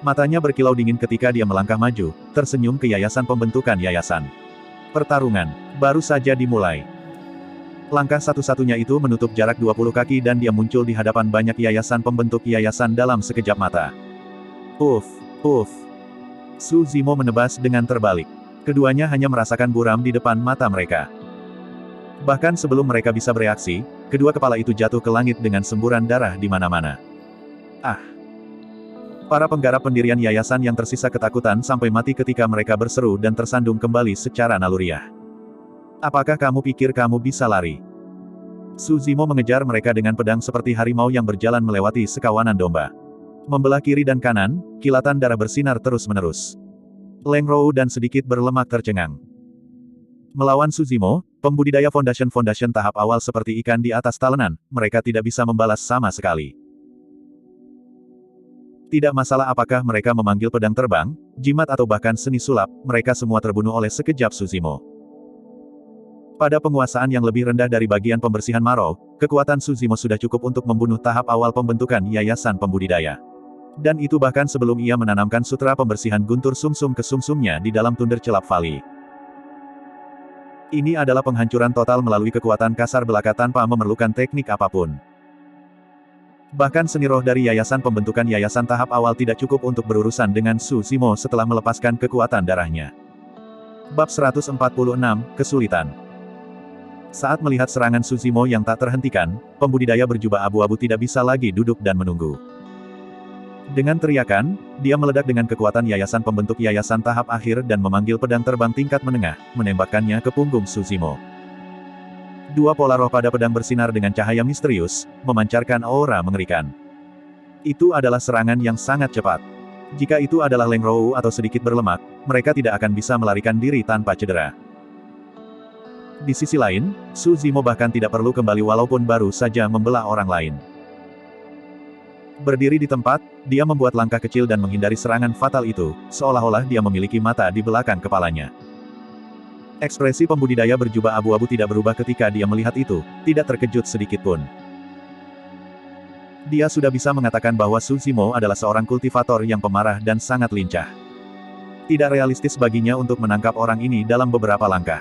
Matanya berkilau dingin ketika dia melangkah maju, tersenyum ke yayasan pembentukan yayasan. Pertarungan baru saja dimulai. Langkah satu-satunya itu menutup jarak 20 kaki dan dia muncul di hadapan banyak yayasan pembentuk yayasan dalam sekejap mata. Uff, uff. Suzimo menebas dengan terbalik. Keduanya hanya merasakan buram di depan mata mereka. Bahkan sebelum mereka bisa bereaksi, kedua kepala itu jatuh ke langit dengan semburan darah di mana-mana. Ah! Para penggarap pendirian yayasan yang tersisa ketakutan sampai mati ketika mereka berseru dan tersandung kembali secara naluriah. Apakah kamu pikir kamu bisa lari? Suzimo mengejar mereka dengan pedang seperti harimau yang berjalan melewati sekawanan domba. Membelah kiri dan kanan, kilatan darah bersinar terus-menerus. Leng Rou dan sedikit berlemak tercengang. Melawan Suzimo, pembudidaya fondasi tahap awal seperti ikan di atas talenan, mereka tidak bisa membalas sama sekali. Tidak masalah apakah mereka memanggil pedang terbang, jimat atau bahkan seni sulap, mereka semua terbunuh oleh sekejap Suzimo. Pada penguasaan yang lebih rendah dari bagian pembersihan Marou, kekuatan Suzimo sudah cukup untuk membunuh tahap awal pembentukan yayasan pembudidaya. Dan itu bahkan sebelum ia menanamkan sutra pembersihan guntur sumsum ke sumsumnya di dalam tunder celap Vali. Ini adalah penghancuran total melalui kekuatan kasar belaka tanpa memerlukan teknik apapun. Bahkan seni roh dari yayasan pembentukan yayasan tahap awal tidak cukup untuk berurusan dengan Suzimo setelah melepaskan kekuatan darahnya. Bab 146, Kesulitan. Saat melihat serangan Suzimo yang tak terhentikan, pembudidaya berjubah abu-abu tidak bisa lagi duduk dan menunggu. Dengan teriakan, dia meledak dengan kekuatan yayasan pembentuk yayasan tahap akhir dan memanggil pedang terbang tingkat menengah, menembakkannya ke punggung Suzimo. 2 pola roh pada pedang bersinar dengan cahaya misterius, memancarkan aura mengerikan. Itu adalah serangan yang sangat cepat. Jika itu adalah Leng Rou atau sedikit berlemak, mereka tidak akan bisa melarikan diri tanpa cedera. Di sisi lain, Suzimo bahkan tidak perlu kembali walaupun baru saja membelah orang lain. Berdiri di tempat, dia membuat langkah kecil dan menghindari serangan fatal itu, seolah-olah dia memiliki mata di belakang kepalanya. Ekspresi pembudidaya berjubah abu-abu tidak berubah ketika dia melihat itu, tidak terkejut sedikitpun. Dia sudah bisa mengatakan bahwa Suzimo adalah seorang kultivator yang pemarah dan sangat lincah. Tidak realistis baginya untuk menangkap orang ini dalam beberapa langkah.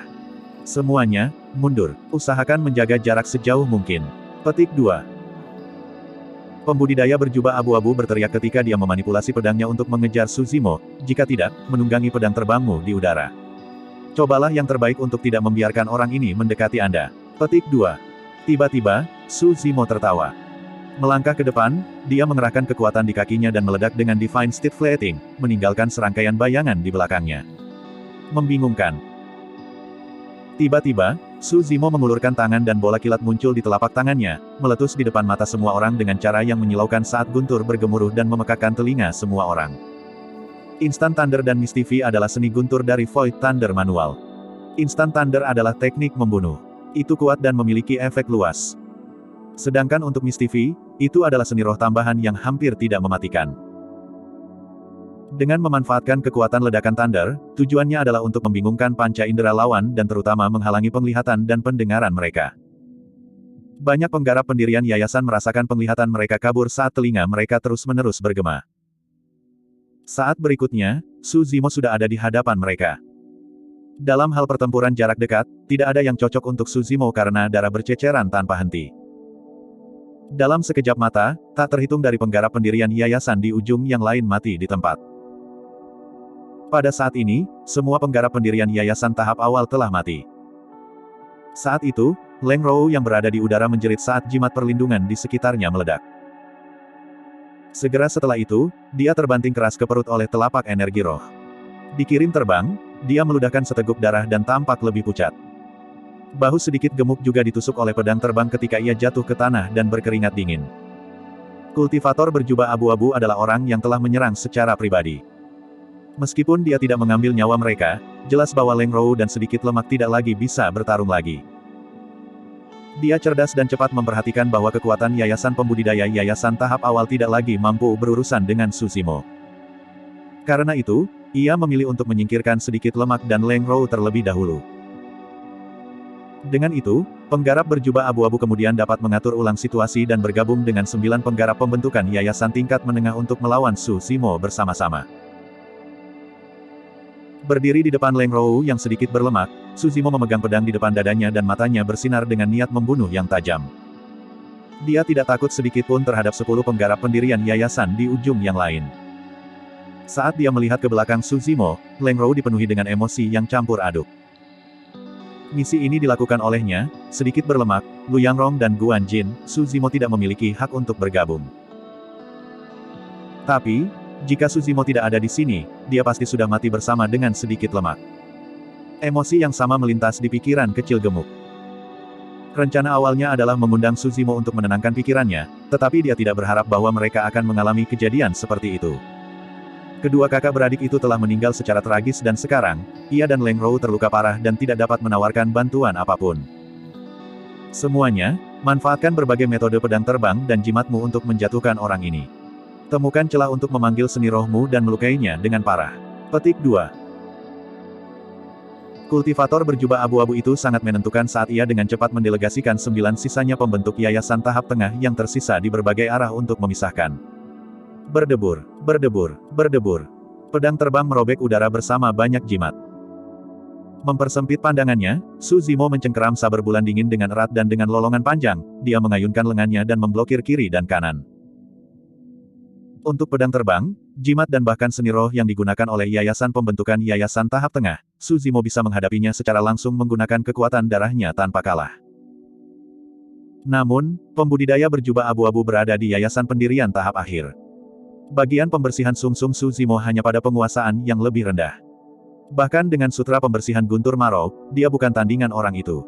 Semuanya, mundur. Usahakan menjaga jarak sejauh mungkin. Petik 2. Pembudidaya berjubah abu-abu berteriak ketika dia memanipulasi pedangnya untuk mengejar Suzimo, jika tidak, menunggangi pedang terbangmu di udara. Cobalah yang terbaik untuk tidak membiarkan orang ini mendekati Anda. Petik 2. Tiba-tiba, Suzimo tertawa. Melangkah ke depan, dia mengerahkan kekuatan di kakinya dan meledak dengan Divine Steed Flating, meninggalkan serangkaian bayangan di belakangnya. Membingungkan. Tiba-tiba, Suzimo mengulurkan tangan dan bola kilat muncul di telapak tangannya, meletus di depan mata semua orang dengan cara yang menyilaukan saat guntur bergemuruh dan memekakkan telinga semua orang. Instant Thunder dan Misty V adalah seni guntur dari Void Thunder manual. Instant Thunder adalah teknik membunuh. Itu kuat dan memiliki efek luas. Sedangkan untuk Misty V, itu adalah seni roh tambahan yang hampir tidak mematikan. Dengan memanfaatkan kekuatan ledakan Thunder, tujuannya adalah untuk membingungkan panca indera lawan dan terutama menghalangi penglihatan dan pendengaran mereka. Banyak penggarap pendirian yayasan merasakan penglihatan mereka kabur saat telinga mereka terus-menerus bergema. Saat berikutnya, Su Zimo sudah ada di hadapan mereka. Dalam hal pertempuran jarak dekat, tidak ada yang cocok untuk Su Zimo karena darah berceceran tanpa henti. Dalam sekejap mata, tak terhitung dari penggarap pendirian yayasan di ujung yang lain mati di tempat. Pada saat ini, semua penggarap pendirian yayasan tahap awal telah mati. Saat itu, Leng Rou yang berada di udara menjerit saat jimat perlindungan di sekitarnya meledak. Segera setelah itu, dia terbanting keras ke perut oleh telapak energi roh. Dikirim terbang, dia meludahkan seteguk darah dan tampak lebih pucat. Bahu sedikit gemuk juga ditusuk oleh pedang terbang ketika ia jatuh ke tanah dan berkeringat dingin. Kultivator berjubah abu-abu adalah orang yang telah menyerang secara pribadi. Meskipun dia tidak mengambil nyawa mereka, jelas bahwa Leng Rou dan sedikit lemak tidak lagi bisa bertarung lagi. Dia cerdas dan cepat memperhatikan bahwa kekuatan yayasan pembudidaya yayasan tahap awal tidak lagi mampu berurusan dengan Su Zimo. Karena itu, ia memilih untuk menyingkirkan sedikit lemak dan Leng Rou terlebih dahulu. Dengan itu, penggarap berjubah abu-abu kemudian dapat mengatur ulang situasi dan bergabung dengan 9 penggarap pembentukan yayasan tingkat menengah untuk melawan Su Zimo bersama-sama. Berdiri di depan Leng Rou yang sedikit berlemak, Su Zimo memegang pedang di depan dadanya dan matanya bersinar dengan niat membunuh yang tajam. Dia tidak takut sedikit pun terhadap 10 penggarap pendirian yayasan di ujung yang lain. Saat dia melihat ke belakang Su Zimo, Leng Rou dipenuhi dengan emosi yang campur aduk. Misi ini dilakukan olehnya, sedikit berlemak, Lu Yangrong dan Guan Jin, Su Zimo tidak memiliki hak untuk bergabung. Tapi, jika Su Zimo tidak ada di sini, dia pasti sudah mati bersama dengan sedikit lemak. Emosi yang sama melintas di pikiran kecil gemuk. Rencana awalnya adalah mengundang Su Zimo untuk menenangkan pikirannya, tetapi dia tidak berharap bahwa mereka akan mengalami kejadian seperti itu. Kedua kakak beradik itu telah meninggal secara tragis dan sekarang, ia dan Leng Rou terluka parah dan tidak dapat menawarkan bantuan apapun. Semuanya, manfaatkan berbagai metode pedang terbang dan jimatmu untuk menjatuhkan orang ini. Temukan celah untuk memanggil seni rohmu dan melukainya dengan parah. Petik 2. Kultivator berjubah abu-abu itu sangat menentukan saat ia dengan cepat mendelegasikan 9 sisanya pembentuk yayasan tahap tengah yang tersisa di berbagai arah untuk memisahkan. Berdebur, berdebur, berdebur. Pedang terbang merobek udara bersama banyak jimat. Mempersempit pandangannya, Su Zimo mencengkeram saber bulan dingin dengan erat dan dengan lolongan panjang, dia mengayunkan lengannya dan memblokir kiri dan kanan. Untuk pedang terbang, jimat dan bahkan seni roh yang digunakan oleh yayasan pembentukan yayasan tahap tengah, Su Zimo bisa menghadapinya secara langsung menggunakan kekuatan darahnya tanpa kalah. Namun, pembudidaya berjubah abu-abu berada di yayasan pendirian tahap akhir. Bagian pembersihan sumsum Su Zimo hanya pada penguasaan yang lebih rendah. Bahkan dengan sutra pembersihan guntur marau, dia bukan tandingan orang itu.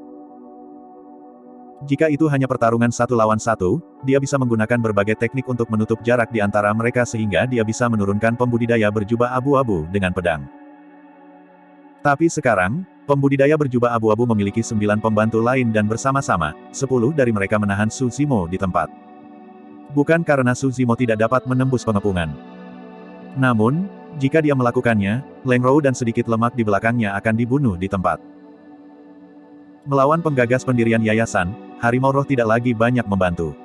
Jika itu hanya pertarungan 1 lawan 1, dia bisa menggunakan berbagai teknik untuk menutup jarak di antara mereka sehingga dia bisa menurunkan pembudidaya berjubah abu-abu dengan pedang. Tapi sekarang, pembudidaya berjubah abu-abu memiliki 9 pembantu lain dan bersama-sama, 10 dari mereka menahan Su Zimo di tempat. Bukan karena Su Zimo tidak dapat menembus pengepungan. Namun, jika dia melakukannya, Leng Rou dan sedikit lemak di belakangnya akan dibunuh di tempat. Melawan penggagas pendirian yayasan, harimau roh tidak lagi banyak membantu.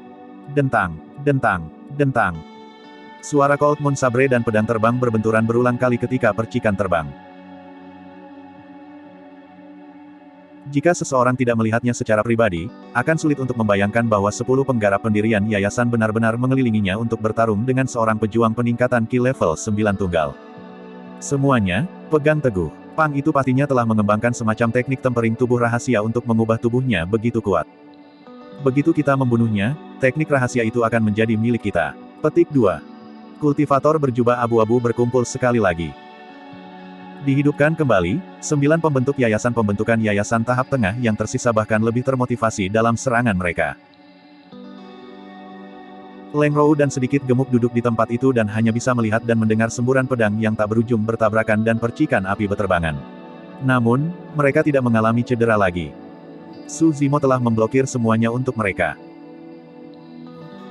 Dentang, dentang, dentang. Suara Cold Moon Sabre dan pedang terbang berbenturan berulang kali ketika percikan terbang. Jika seseorang tidak melihatnya secara pribadi, akan sulit untuk membayangkan bahwa 10 penggarap pendirian yayasan benar-benar mengelilinginya untuk bertarung dengan seorang pejuang peningkatan ki level 9 tunggal. Semuanya, pegang teguh. Pang itu pastinya telah mengembangkan semacam teknik tempering tubuh rahasia untuk mengubah tubuhnya begitu kuat. Begitu kita membunuhnya, teknik rahasia itu akan menjadi milik kita. Petik 2. Kultivator berjubah abu-abu berkumpul sekali lagi. Dihidupkan kembali, 9 pembentuk yayasan pembentukan yayasan tahap tengah yang tersisa bahkan lebih termotivasi dalam serangan mereka. Leng Rou dan sedikit gemuk duduk di tempat itu dan hanya bisa melihat dan mendengar semburan pedang yang tak berujung bertabrakan dan percikan api beterbangan. Namun, mereka tidak mengalami cedera lagi. Su Zimo telah memblokir semuanya untuk mereka.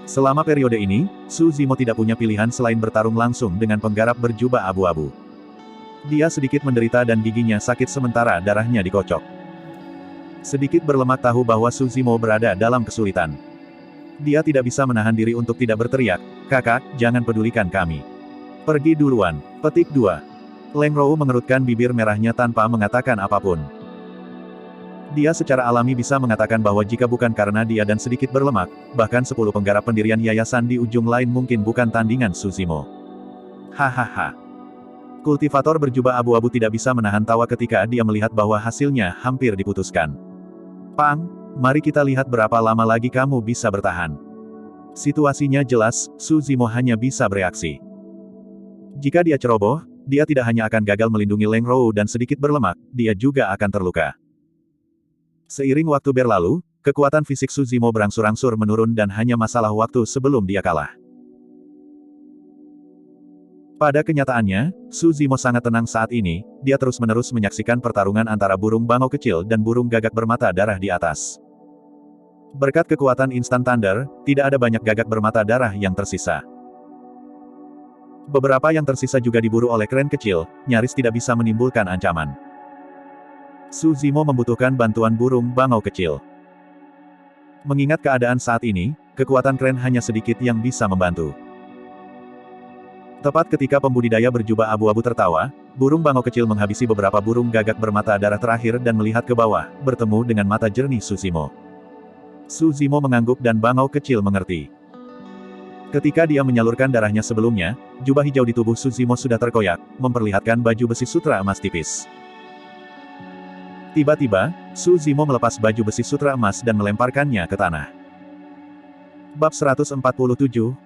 Selama periode ini, Su Zimo tidak punya pilihan selain bertarung langsung dengan penggarap berjubah abu-abu. Dia sedikit menderita dan giginya sakit sementara darahnya dikocok. Sedikit berlemak tahu bahwa Su Zimo berada dalam kesulitan. Dia tidak bisa menahan diri untuk tidak berteriak, "Kakak, jangan pedulikan kami. Pergi duluan." Petik 2. Leng Rou mengerutkan bibir merahnya tanpa mengatakan apapun. Dia secara alami bisa mengatakan bahwa jika bukan karena dia dan sedikit berlemak, bahkan 10 penggarap pendirian yayasan di ujung lain mungkin bukan tandingan Su Zimo. Hahaha. Kultivator berjubah abu-abu tidak bisa menahan tawa ketika dia melihat bahwa hasilnya hampir diputuskan. "Pang, mari kita lihat berapa lama lagi kamu bisa bertahan." Situasinya jelas, Su Zimo hanya bisa bereaksi. Jika dia ceroboh, dia tidak hanya akan gagal melindungi Leng Rou dan sedikit berlemak, dia juga akan terluka. Seiring waktu berlalu, kekuatan fisik Su Zimo berangsur-angsur menurun dan hanya masalah waktu sebelum dia kalah. Pada kenyataannya, Su Zimo sangat tenang saat ini, dia terus-menerus menyaksikan pertarungan antara burung bangau kecil dan burung gagak bermata darah di atas. Berkat kekuatan Instant Thunder, tidak ada banyak gagak bermata darah yang tersisa. Beberapa yang tersisa juga diburu oleh kren kecil, nyaris tidak bisa menimbulkan ancaman. Su Zimo membutuhkan bantuan burung bangau kecil. Mengingat keadaan saat ini, kekuatan kren hanya sedikit yang bisa membantu. Tepat ketika pembudidaya berjubah abu-abu tertawa, burung bangau kecil menghabisi beberapa burung gagak bermata darah terakhir dan melihat ke bawah, bertemu dengan mata jernih Su Zimo. Su Zimo mengangguk dan bangau kecil mengerti. Ketika dia menyalurkan darahnya sebelumnya, jubah hijau di tubuh Su Zimo sudah terkoyak, memperlihatkan baju besi sutra emas tipis. Tiba-tiba, Su Zimo melepas baju besi sutra emas dan melemparkannya ke tanah. Bab 147,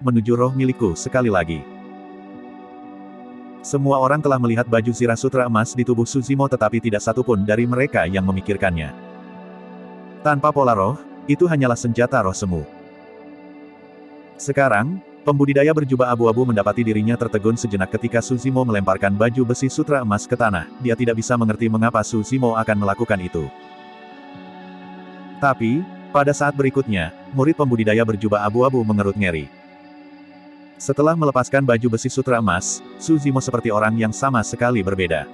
Menuju Roh Milikku sekali lagi. Semua orang telah melihat baju zirah sutra emas di tubuh Su Zimo tetapi tidak satupun dari mereka yang memikirkannya. Tanpa pola roh, itu hanyalah senjata roh semu. Sekarang, pembudidaya berjubah abu-abu mendapati dirinya tertegun sejenak ketika Su Zimo melemparkan baju besi sutra emas ke tanah, dia tidak bisa mengerti mengapa Su Zimo akan melakukan itu. Tapi, pada saat berikutnya, murid pembudidaya berjubah abu-abu mengerut ngeri. Setelah melepaskan baju besi sutra emas, Su Zimo seperti orang yang sama sekali berbeda.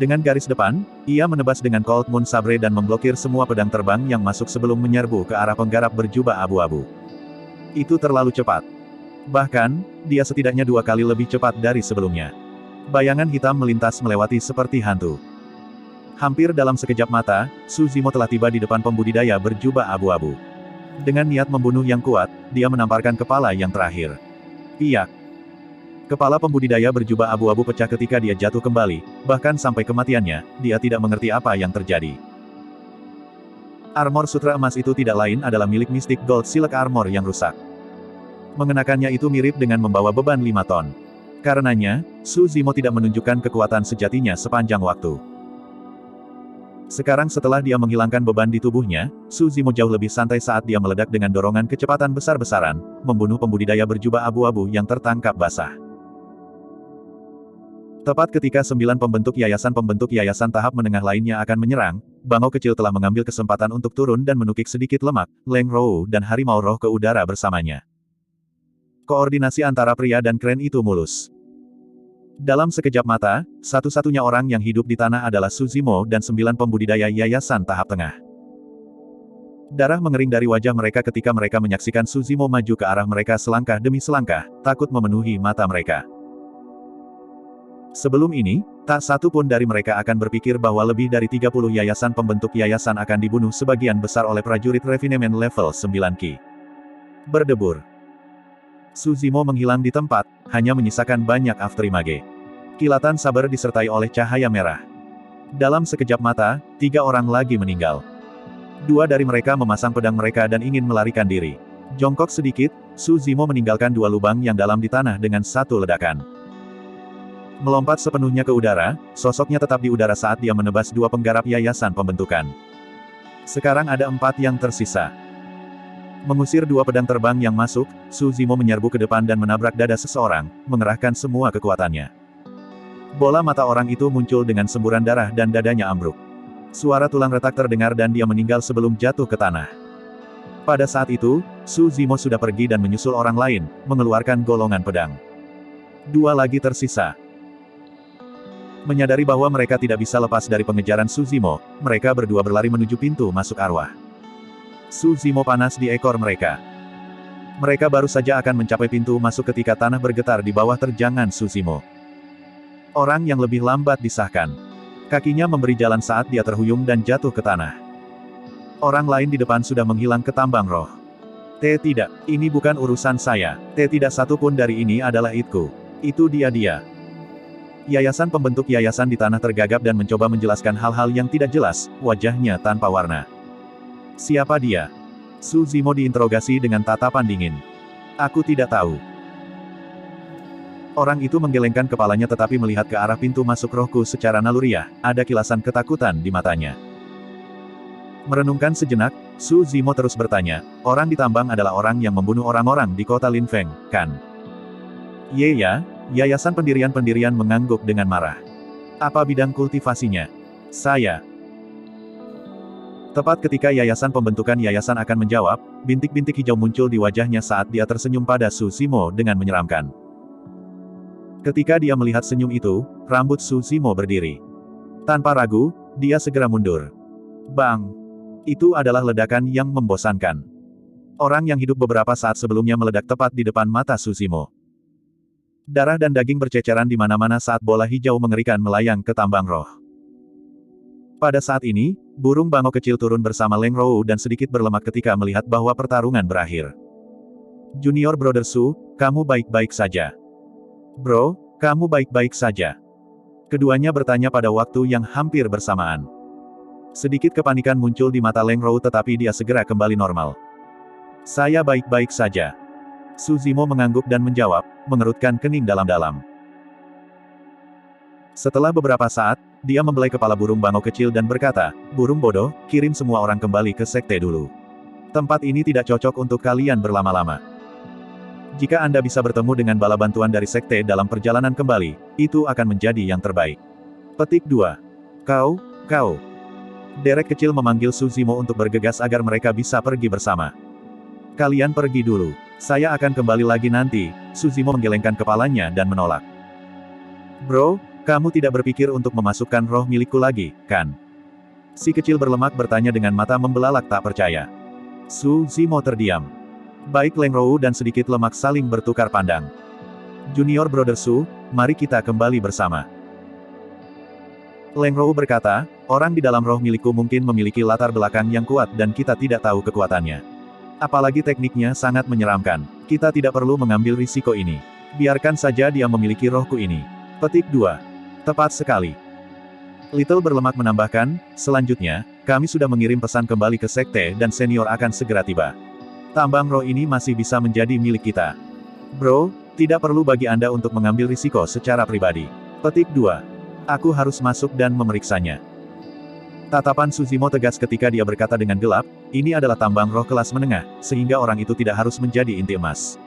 Dengan garis depan, ia menebas dengan Cold Moon Sabre dan memblokir semua pedang terbang yang masuk sebelum menyerbu ke arah penggarap berjubah abu-abu. Itu terlalu cepat. Bahkan, dia setidaknya 2 kali lebih cepat dari sebelumnya. Bayangan hitam melintas melewati seperti hantu. Hampir dalam sekejap mata, Su Zimo telah tiba di depan pembudidaya berjubah abu-abu. Dengan niat membunuh yang kuat, dia menamparkan kepala yang terakhir. Piyak. Kepala pembudidaya berjubah abu-abu pecah ketika dia jatuh kembali, bahkan sampai kematiannya, dia tidak mengerti apa yang terjadi. Armor sutra emas itu tidak lain adalah milik Mystic Gold Silk Armor yang rusak. Mengenakannya itu mirip dengan membawa beban 5 ton. Karenanya, Su Zimo tidak menunjukkan kekuatan sejatinya sepanjang waktu. Sekarang setelah dia menghilangkan beban di tubuhnya, Su Zimo jauh lebih santai saat dia meledak dengan dorongan kecepatan besar-besaran, membunuh pembudidaya berjubah abu-abu yang tertangkap basah. Tepat ketika 9 pembentuk yayasan tahap menengah lainnya akan menyerang, bangau kecil telah mengambil kesempatan untuk turun dan menukik sedikit lemak, Leng Rou dan harimau roh ke udara bersamanya. Koordinasi antara pria dan kren itu mulus. Dalam sekejap mata, satu-satunya orang yang hidup di tanah adalah Su Zimo dan 9 pembudidaya yayasan tahap tengah. Darah mengering dari wajah mereka ketika mereka menyaksikan Su Zimo maju ke arah mereka selangkah demi selangkah, takut memenuhi mata mereka. Sebelum ini, tak satu pun dari mereka akan berpikir bahwa lebih dari 30 yayasan pembentuk yayasan akan dibunuh sebagian besar oleh prajurit refinemen level 9 Ki. Berdebur. Su Zimo menghilang di tempat, hanya menyisakan banyak afterimage. Kilatan saber disertai oleh cahaya merah. Dalam sekejap mata, 3 orang lagi meninggal. 2 dari mereka memasang pedang mereka dan ingin melarikan diri. Jongkok sedikit, Su Zimo meninggalkan 2 lubang yang dalam di tanah dengan 1 ledakan. Melompat sepenuhnya ke udara, sosoknya tetap di udara saat dia menebas 2 penggarap yayasan pembentukan. Sekarang ada 4 yang tersisa. Mengusir dua pedang terbang yang masuk, Su Zimo menyerbu ke depan dan menabrak dada seseorang, mengerahkan semua kekuatannya. Bola mata orang itu muncul dengan semburan darah dan dadanya ambruk. Suara tulang retak terdengar dan dia meninggal sebelum jatuh ke tanah. Pada saat itu, Su Zimo sudah pergi dan menyusul orang lain, mengeluarkan golongan pedang. Dua lagi tersisa. Menyadari bahwa mereka tidak bisa lepas dari pengejaran Su Zimo, mereka berdua berlari menuju pintu masuk arwah. Su Zimo panas di ekor mereka. Mereka baru saja akan mencapai pintu masuk ketika tanah bergetar di bawah terjangan Su Zimo. Orang yang lebih lambat disahkan. Kakinya memberi jalan saat dia terhuyung dan jatuh ke tanah. Orang lain di depan sudah menghilang ke tambang roh. Tidak, ini bukan urusan saya. Tidak satu pun dari ini adalah Itku. Itu dia. Yayasan pembentuk yayasan di tanah tergagap dan mencoba menjelaskan hal-hal yang tidak jelas, wajahnya tanpa warna. Siapa dia? Su Zimo diinterogasi dengan tatapan dingin. Aku tidak tahu. Orang itu menggelengkan kepalanya tetapi melihat ke arah pintu masuk rohku secara naluriah, ada kilasan ketakutan di matanya. Merenungkan sejenak, Su Zimo terus bertanya, orang di tambang adalah orang yang membunuh orang-orang di kota Linfeng, kan? Ya, yayasan pendirian-pendirian mengangguk dengan marah. Apa bidang kultivasinya? Saya. Tepat ketika yayasan pembentukan yayasan akan menjawab, bintik-bintik hijau muncul di wajahnya saat dia tersenyum pada Su Zimo dengan menyeramkan. Ketika dia melihat senyum itu, rambut Su Zimo berdiri. Tanpa ragu, dia segera mundur. Bang! Itu adalah ledakan yang membosankan. Orang yang hidup beberapa saat sebelumnya meledak tepat di depan mata Su Zimo. Darah dan daging berceceran di mana-mana saat bola hijau mengerikan melayang ke tambang roh. Pada saat ini, burung bangau kecil turun bersama Leng Rou dan sedikit berlemak ketika melihat bahwa pertarungan berakhir. Junior Brother Su, kamu baik-baik saja. Bro, kamu baik-baik saja. Keduanya bertanya pada waktu yang hampir bersamaan. Sedikit kepanikan muncul di mata Leng Rou tetapi dia segera kembali normal. Saya baik-baik saja. Su Zimo mengangguk dan menjawab, mengerutkan kening dalam-dalam. Setelah beberapa saat, dia membelai kepala burung bangau kecil dan berkata, burung bodoh, kirim semua orang kembali ke sekte dulu. Tempat ini tidak cocok untuk kalian berlama-lama. Jika Anda bisa bertemu dengan bala bantuan dari sekte dalam perjalanan kembali, itu akan menjadi yang terbaik. Petik 2. Kau. Derek kecil memanggil Su Zimo untuk bergegas agar mereka bisa pergi bersama. Kalian pergi dulu. Saya akan kembali lagi nanti. Su Zimo menggelengkan kepalanya dan menolak. Bro, kamu tidak berpikir untuk memasukkan roh milikku lagi, kan? Si kecil berlemak bertanya dengan mata membelalak tak percaya. Su Zimo terdiam. Baik Leng Rou dan sedikit lemak saling bertukar pandang. Junior Brother Su, mari kita kembali bersama. Leng Rou berkata, orang di dalam roh milikku mungkin memiliki latar belakang yang kuat dan kita tidak tahu kekuatannya. Apalagi tekniknya sangat menyeramkan. Kita tidak perlu mengambil risiko ini. Biarkan saja dia memiliki rohku ini. Petik 2. Tepat sekali. Little berlemak menambahkan, selanjutnya, kami sudah mengirim pesan kembali ke sekte dan senior akan segera tiba. Tambang roh ini masih bisa menjadi milik kita. Bro, tidak perlu bagi Anda untuk mengambil risiko secara pribadi. Petik 2. Aku harus masuk dan memeriksanya. Tatapan Su Zimo tegas ketika dia berkata dengan gelap, ini adalah tambang roh kelas menengah, sehingga orang itu tidak harus menjadi inti emas.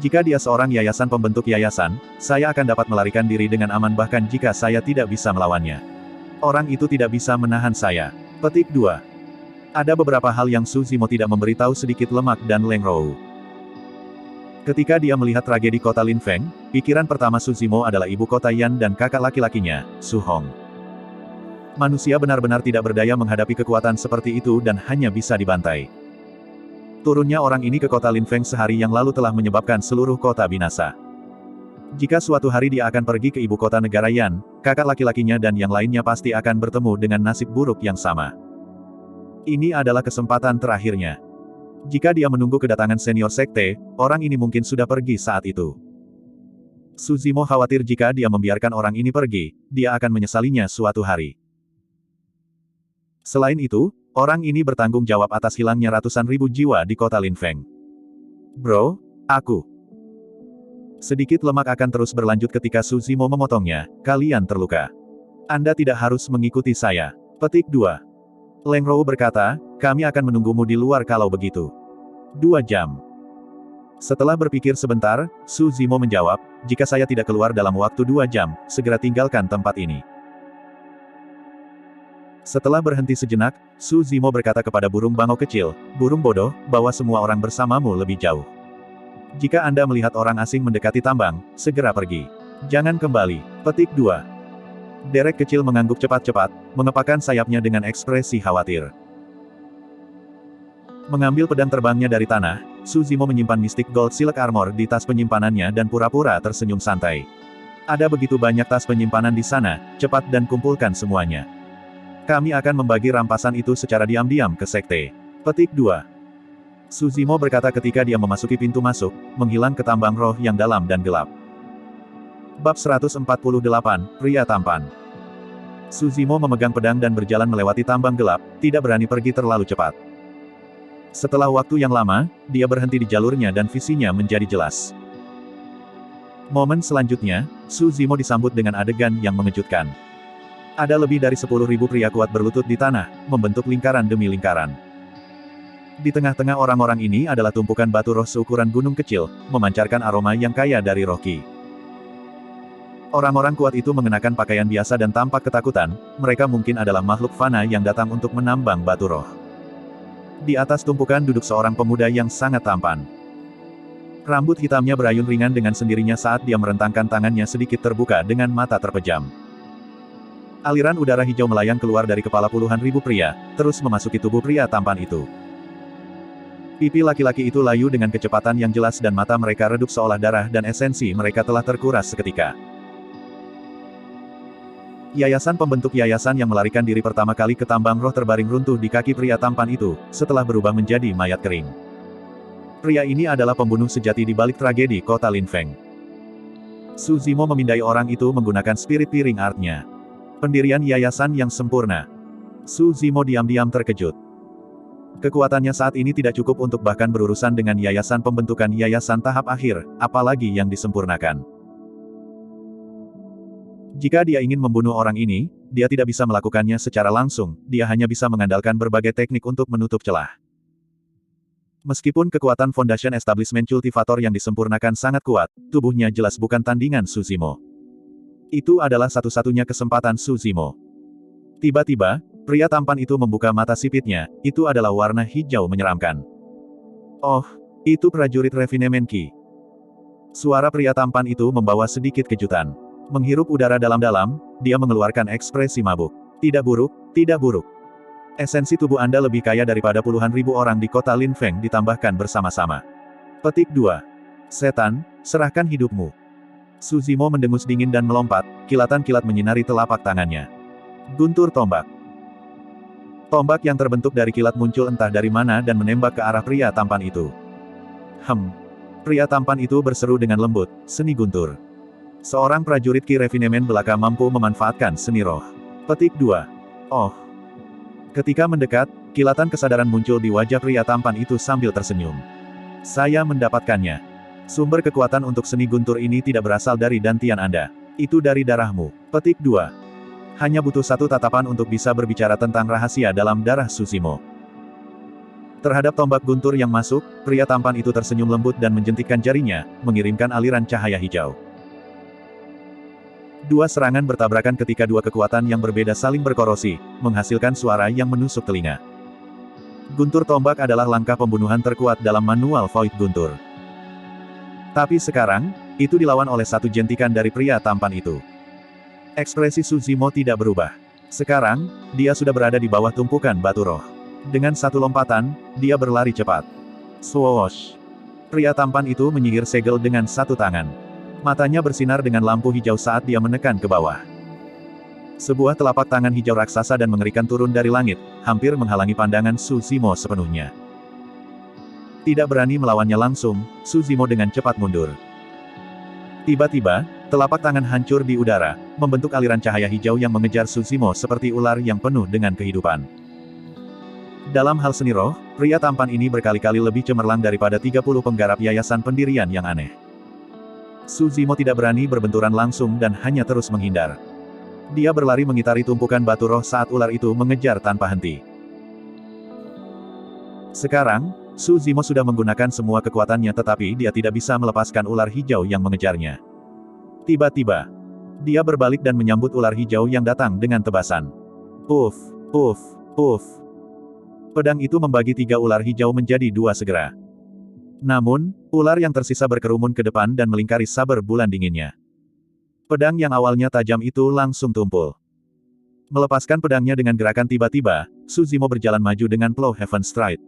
Jika dia seorang yayasan pembentuk yayasan, saya akan dapat melarikan diri dengan aman bahkan jika saya tidak bisa melawannya. Orang itu tidak bisa menahan saya. Petik 2. Ada beberapa hal yang Su Zimo tidak memberitahu sedikit lemak dan Leng Rou. Ketika dia melihat tragedi kota Linfeng, pikiran pertama Su Zimo adalah ibu kota Yan dan kakak laki-lakinya, Su Hong. Manusia benar-benar tidak berdaya menghadapi kekuatan seperti itu dan hanya bisa dibantai. Turunnya orang ini ke kota Linfeng sehari yang lalu telah menyebabkan seluruh kota binasa. Jika suatu hari dia akan pergi ke ibu kota negara Yan, kakak laki-lakinya dan yang lainnya pasti akan bertemu dengan nasib buruk yang sama. Ini adalah kesempatan terakhirnya. Jika dia menunggu kedatangan senior sekte, orang ini mungkin sudah pergi saat itu. Su Zimo khawatir jika dia membiarkan orang ini pergi, dia akan menyesalinya suatu hari. Selain itu, orang ini bertanggung jawab atas hilangnya ratusan ribu jiwa di kota Linfeng. Bro, aku. Sedikit lemak akan terus berlanjut ketika Su Zimo memotongnya, kalian terluka. Anda tidak harus mengikuti saya. Petik 2. Leng Rou berkata, kami akan menunggumu di luar kalau begitu. 2 jam. Setelah berpikir sebentar, Su Zimo menjawab, jika saya tidak keluar dalam waktu 2 jam, segera tinggalkan tempat ini. Setelah berhenti sejenak, Su Zimo berkata kepada burung bangau kecil, burung bodoh, bawa semua orang bersamamu lebih jauh. Jika Anda melihat orang asing mendekati tambang, segera pergi. Jangan kembali. Petik 2. Derek kecil mengangguk cepat-cepat, mengepakkan sayapnya dengan ekspresi khawatir. Mengambil pedang terbangnya dari tanah, Su Zimo menyimpan Mystic Gold Silk Armor di tas penyimpanannya dan pura-pura tersenyum santai. Ada begitu banyak tas penyimpanan di sana, cepat dan kumpulkan semuanya. Kami akan membagi rampasan itu secara diam-diam ke sekte. Petik 2. Su Zimo berkata ketika dia memasuki pintu masuk, menghilang ke tambang roh yang dalam dan gelap. Bab 148, Pria Tampan. Su Zimo memegang pedang dan berjalan melewati tambang gelap, tidak berani pergi terlalu cepat. Setelah waktu yang lama, dia berhenti di jalurnya dan visinya menjadi jelas. Momen selanjutnya, Su Zimo disambut dengan adegan yang mengejutkan. Ada lebih dari 10.000 pria kuat berlutut di tanah, membentuk lingkaran demi lingkaran. Di tengah-tengah orang-orang ini adalah tumpukan batu roh seukuran gunung kecil, memancarkan aroma yang kaya dari roh Qi. Orang-orang kuat itu mengenakan pakaian biasa dan tampak ketakutan, mereka mungkin adalah makhluk fana yang datang untuk menambang batu roh. Di atas tumpukan duduk seorang pemuda yang sangat tampan. Rambut hitamnya berayun ringan dengan sendirinya saat dia merentangkan tangannya sedikit terbuka dengan mata terpejam. Aliran udara hijau melayang keluar dari kepala puluhan ribu pria, terus memasuki tubuh pria tampan itu. Pipi laki-laki itu layu dengan kecepatan yang jelas dan mata mereka redup seolah darah dan esensi mereka telah terkuras seketika. Yayasan pembentuk yayasan yang melarikan diri pertama kali ke tambang roh terbaring runtuh di kaki pria tampan itu, setelah berubah menjadi mayat kering. Pria ini adalah pembunuh sejati di balik tragedi kota Linfeng. Su Zimo memindai orang itu menggunakan spirit piring artnya. Pendirian yayasan yang sempurna. Su Zimo diam-diam terkejut. Kekuatannya saat ini tidak cukup untuk bahkan berurusan dengan yayasan pembentukan yayasan tahap akhir, apalagi yang disempurnakan. Jika dia ingin membunuh orang ini, dia tidak bisa melakukannya secara langsung, dia hanya bisa mengandalkan berbagai teknik untuk menutup celah. Meskipun kekuatan Foundation Establishment Cultivator yang disempurnakan sangat kuat, tubuhnya jelas bukan tandingan Su Zimo. Itu adalah satu-satunya kesempatan Su Zimo. Tiba-tiba, pria tampan itu membuka mata sipitnya, itu adalah warna hijau menyeramkan. Oh, itu prajurit Refinement Qi. Suara pria tampan itu membawa sedikit kejutan. Menghirup udara dalam-dalam, dia mengeluarkan ekspresi mabuk. Tidak buruk, tidak buruk. Esensi tubuh Anda lebih kaya daripada puluhan ribu orang di kota Linfeng ditambahkan bersama-sama. Petik 2. Setan, serahkan hidupmu. Su Zimo mendengus dingin dan melompat, kilatan-kilat menyinari telapak tangannya. Guntur tombak. Tombak yang terbentuk dari kilat muncul entah dari mana dan menembak ke arah pria tampan itu. Pria tampan itu berseru dengan lembut, seni guntur. Seorang prajurit Qi Refinement belaka mampu memanfaatkan seni roh. Petik 2. Oh. Ketika mendekat, kilatan kesadaran muncul di wajah pria tampan itu sambil tersenyum. Saya mendapatkannya. Sumber kekuatan untuk seni guntur ini tidak berasal dari dantian Anda. Itu dari darahmu. Petik 2. Hanya butuh satu tatapan untuk bisa berbicara tentang rahasia dalam darah Su Zimo. Terhadap tombak guntur yang masuk, pria tampan itu tersenyum lembut dan menjentikkan jarinya, mengirimkan aliran cahaya hijau. Dua serangan bertabrakan ketika dua kekuatan yang berbeda saling berkorosi, menghasilkan suara yang menusuk telinga. Guntur tombak adalah langkah pembunuhan terkuat dalam manual Void Guntur. Tapi sekarang, itu dilawan oleh satu jentikan dari pria tampan itu. Ekspresi Su Zimo tidak berubah. Sekarang, dia sudah berada di bawah tumpukan batu roh. Dengan satu lompatan, dia berlari cepat. Swoosh! Pria tampan itu menyihir segel dengan satu tangan. Matanya bersinar dengan lampu hijau saat dia menekan ke bawah. Sebuah telapak tangan hijau raksasa dan mengerikan turun dari langit, hampir menghalangi pandangan Su Zimo sepenuhnya. Tidak berani melawannya langsung, Su Zimo dengan cepat mundur. Tiba-tiba, telapak tangan hancur di udara, membentuk aliran cahaya hijau yang mengejar Su Zimo seperti ular yang penuh dengan kehidupan. Dalam hal seni roh, pria tampan ini berkali-kali lebih cemerlang daripada 30 penggarap yayasan pendirian yang aneh. Su Zimo tidak berani berbenturan langsung dan hanya terus menghindar. Dia berlari mengitari tumpukan batu roh saat ular itu mengejar tanpa henti. Sekarang, Suzimo sudah menggunakan semua kekuatannya tetapi dia tidak bisa melepaskan ular hijau yang mengejarnya. Tiba-tiba, dia berbalik dan menyambut ular hijau yang datang dengan tebasan. Puff, puff, puff. Pedang itu membagi 3 ular hijau menjadi 2 segera. Namun, ular yang tersisa berkerumun ke depan dan melingkari saber bulan dinginnya. Pedang yang awalnya tajam itu langsung tumpul. Melepaskan pedangnya dengan gerakan tiba-tiba, Suzimo berjalan maju dengan Plow Heaven Stride.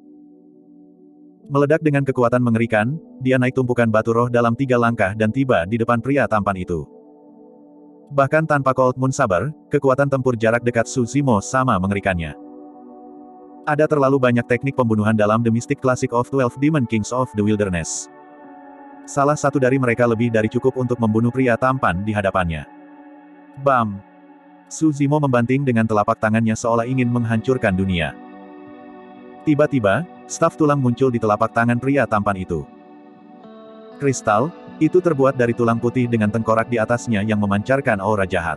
Meledak dengan kekuatan mengerikan, dia naik tumpukan batu roh dalam 3 langkah dan tiba di depan pria tampan itu. Bahkan tanpa Cold Moon Saber, kekuatan tempur jarak dekat Suzimo sama mengerikannya. Ada terlalu banyak teknik pembunuhan dalam The Mystic Classic of 12 Demon Kings of the Wilderness. Salah satu dari mereka lebih dari cukup untuk membunuh pria tampan di hadapannya. Bam! Suzimo membanting dengan telapak tangannya seolah ingin menghancurkan dunia. Tiba-tiba, staf tulang muncul di telapak tangan pria tampan itu. Kristal, itu terbuat dari tulang putih dengan tengkorak di atasnya yang memancarkan aura jahat.